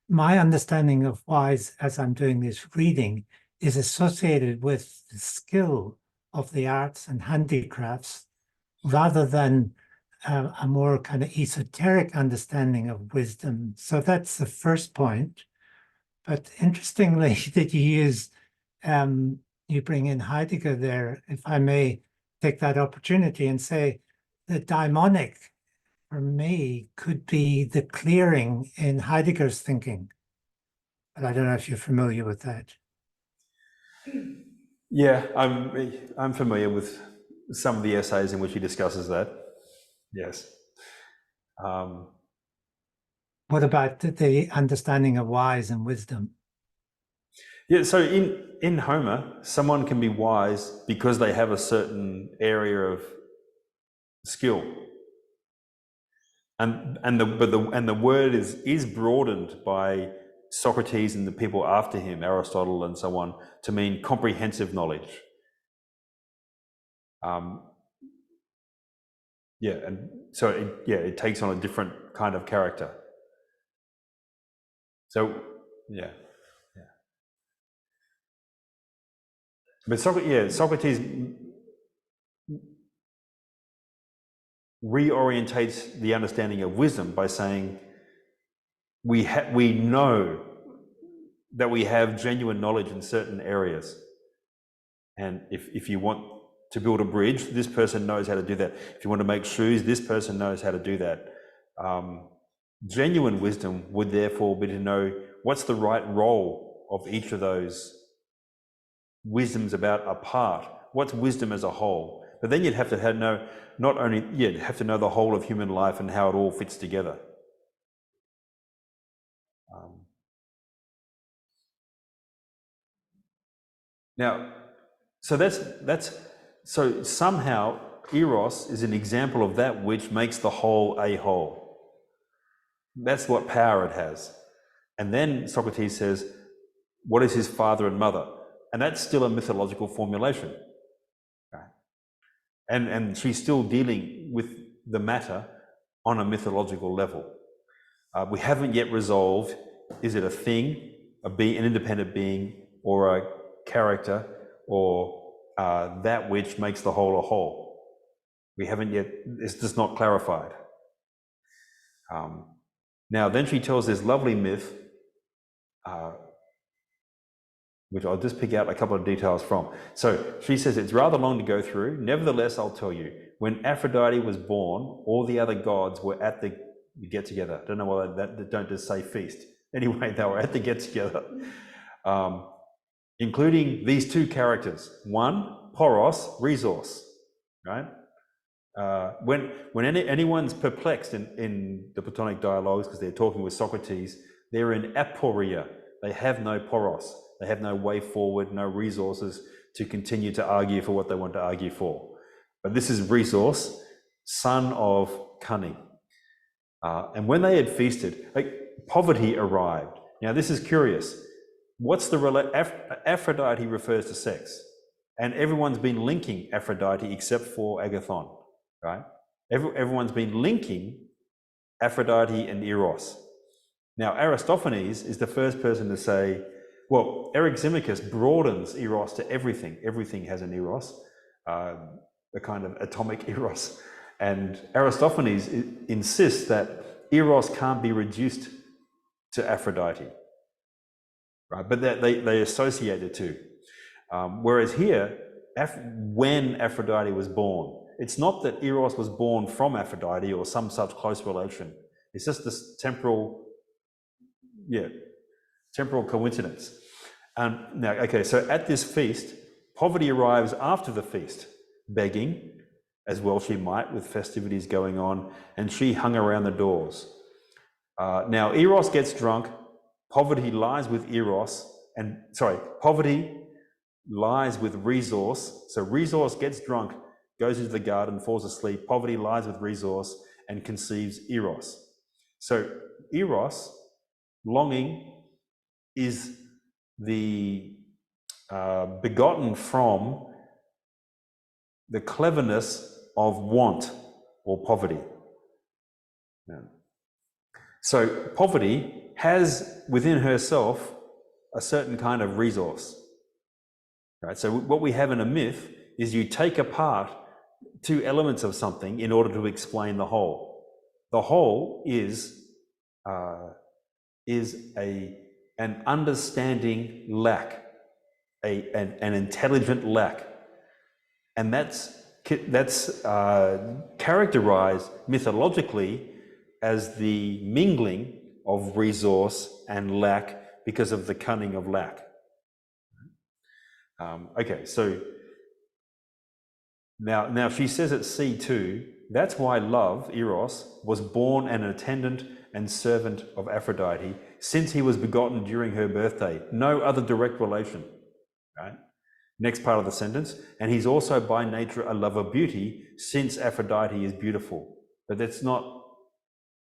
My understanding of wise, as I'm doing this reading, is associated with the skill of the arts and handicrafts rather than a more kind of esoteric understanding of wisdom. So that's the first point. But interestingly, that you bring in Heidegger there, if I may take that opportunity and say the daimonic, for me, could be the clearing in Heidegger's thinking. But I don't know if you're familiar with that. Yeah, I'm familiar with some of the essays in which he discusses that. Yes. What about the understanding of wise and wisdom? Yeah, so in Homer, someone can be wise because they have a certain area of skill. And the word is broadened by Socrates and the people after him, Aristotle and so on, to mean comprehensive knowledge. Yeah, and so it takes on a different kind of character. So yeah. But Socrates reorientates the understanding of wisdom by saying we know that we have genuine knowledge in certain areas, and if you want to build a bridge, this person knows how to do that. If you want to make shoes, this person knows how to do that. Genuine wisdom would therefore be to know what's the right role of each of those wisdoms about a part. What's wisdom as a whole? But then you'd have to know you'd have to know the whole of human life and how it all fits together. Now, so somehow eros is an example of that which makes the whole a whole. That's what power it has. And then Socrates says, what is his father and mother? And that's still a mythological formulation. Right? And she's still dealing with the matter on a mythological level. We haven't yet resolved, is it a thing, an independent being, or a character, or that which makes the whole a whole? We haven't yet, it's just not clarified. Now, then she tells this lovely myth, which I'll just pick out a couple of details from. So she says, it's rather long to go through. Nevertheless, I'll tell you, when Aphrodite was born, all the other gods were at the get-together. I don't know why that don't just say feast. Anyway, they were at the get-together, including these two characters. One, poros, resource, right? When anyone's perplexed in the Platonic dialogues, because they're talking with Socrates, they're in aporia. They have no poros. They have no way forward, no resources to continue to argue for what they want to argue for. But this is resource, son of cunning. And when they had feasted, poverty arrived. Now this is curious. What's the Aphrodite refers to sex, and everyone's been linking Aphrodite except for Agathon, right? Everyone's been linking Aphrodite and Eros. Now Aristophanes is the first person to say, well, Eryximachus broadens Eros to everything. Everything has an Eros, a kind of atomic Eros. And Aristophanes insists that Eros can't be reduced to Aphrodite, right? But that they associate the two. Whereas here, when Aphrodite was born, it's not that Eros was born from Aphrodite or some such close relation. It's just this temporal coincidence. Now, okay, so at this feast, poverty arrives after the feast, begging, as well she might, with festivities going on, and she hung around the doors. Now, Eros gets drunk, poverty lies with poverty lies with resource. So resource gets drunk, goes into the garden, falls asleep, poverty lies with resource and conceives Eros. So Eros, longing, is the begotten from the cleverness of want or poverty. Yeah. So poverty has within herself a certain kind of resource. Right? So what we have in a myth is you take apart two elements of something in order to explain the whole. The whole is an understanding lack, an intelligent lack, and that's characterized mythologically as the mingling of resource and lack because of the cunning of lack. Okay, so now she says at C2, that's why love, Eros, was born an attendant and servant of Aphrodite, since he was begotten during her birthday. No other direct relation, right? Next part of the sentence, and he's also by nature a lover of beauty, since Aphrodite is beautiful. But that's not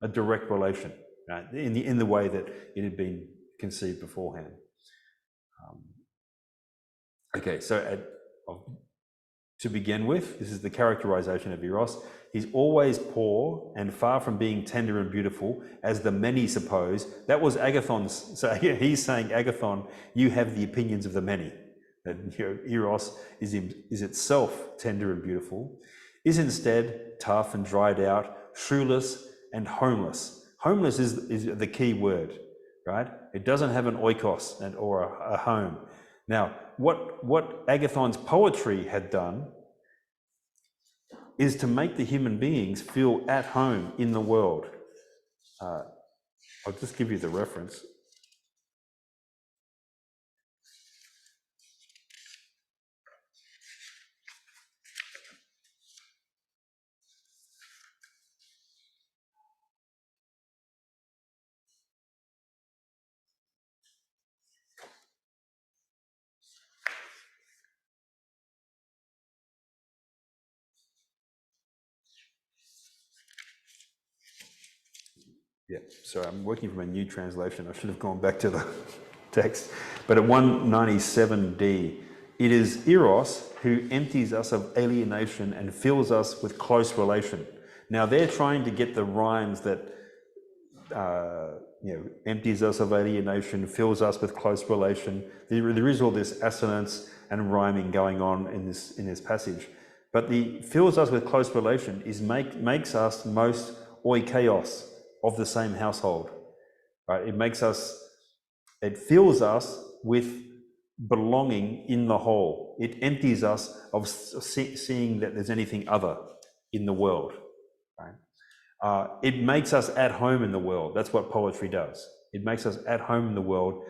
a direct relation, right? In the way that it had been conceived beforehand. Okay, so to begin with. This is the characterization of Eros. He's always poor and far from being tender and beautiful, as the many suppose. That was Agathon's. So he's saying, Agathon, you have the opinions of the many. That Eros is itself tender and beautiful, is instead tough and dried out, shoeless and homeless. Homeless is the key word, right? It doesn't have an oikos or a home. Now, what Agathon's poetry had done is to make the human beings feel at home in the world. I'll just give you the reference. Yeah, sorry, I'm working from a new translation. I should have gone back to the text. But at 197d, it is Eros who empties us of alienation and fills us with close relation. Now they're trying to get the rhymes that, empties us of alienation, fills us with close relation. There is all this assonance and rhyming going on in this passage. But the fills us with close relation makes us most oikeos, of the same household, right? It fills us with belonging in the whole. It empties us of seeing that there's anything other in the world, right? It makes us at home in the world. That's what poetry does. It makes us at home in the world.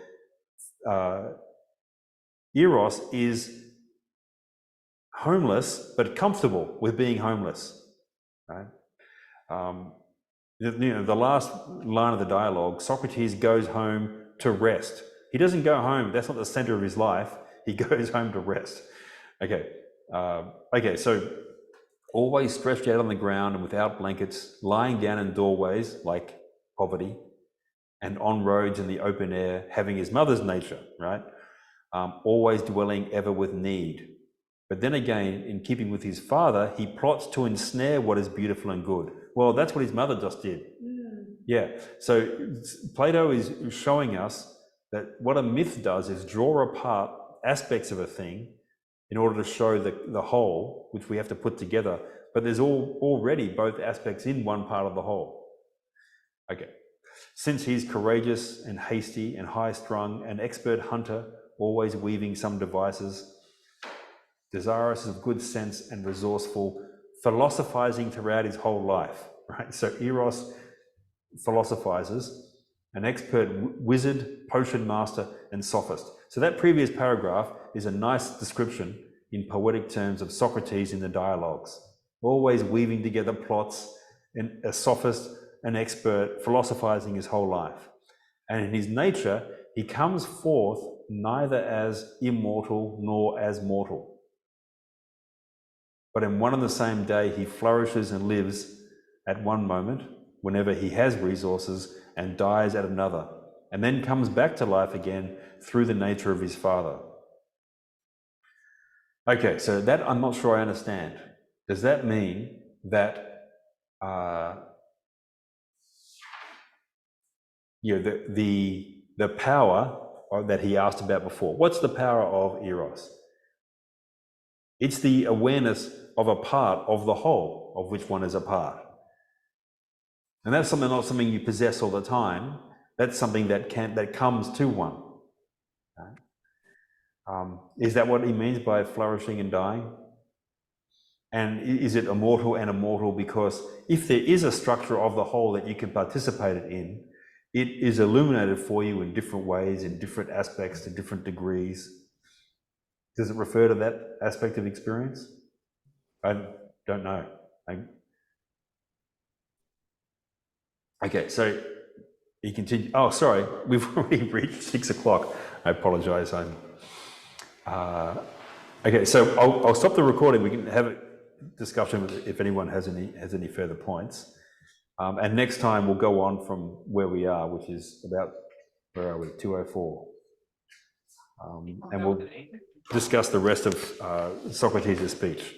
Eros is homeless, but comfortable with being homeless, right? The last line of the dialogue, Socrates goes home to rest. He doesn't go home. That's not the center of his life. He goes home to rest. Okay. So always stretched out on the ground and without blankets, lying down in doorways like poverty, and on roads in the open air, having his mother's nature, right? Always dwelling ever with need. But then again, in keeping with his father, he plots to ensnare what is beautiful and good. Well, that's what his mother just did. Yeah. So Plato is showing us that what a myth does is draw apart aspects of a thing in order to show the whole, which we have to put together. But there's already both aspects in one part of the whole. Okay. Since he's courageous and hasty and high-strung, an expert hunter, always weaving some devices, desirous of good sense and resourceful, philosophizing throughout his whole life, right? So Eros philosophizes, an expert wizard, potion master, and sophist. So that previous paragraph is a nice description in poetic terms of Socrates in the dialogues, always weaving together plots, and a sophist, an expert, philosophizing his whole life. And in his nature, he comes forth neither as immortal nor as mortal. But in one and the same day, he flourishes and lives at one moment, whenever he has resources, and dies at another, and then comes back to life again through the nature of his father. Okay, so that I'm not sure I understand. Does that mean that the power that he asked about before? What's the power of Eros? It's the awareness of a part of the whole, of which one is a part. And that's not something you possess all the time. That's something that comes to one. Right? Is that what he means by flourishing and dying? And is it immortal and immortal? Because if there is a structure of the whole that you can participate in, it is illuminated for you in different ways, in different aspects, to different degrees. Does it refer to that aspect of experience? I don't know. Okay, so he continued. Oh, sorry, we've already reached 6 o'clock. I apologise. Okay, so I'll stop the recording. We can have a discussion if anyone has any further points. And next time we'll go on from where we are, which is about, where are we? 2:04. And we'll discuss the rest of Socrates' speech.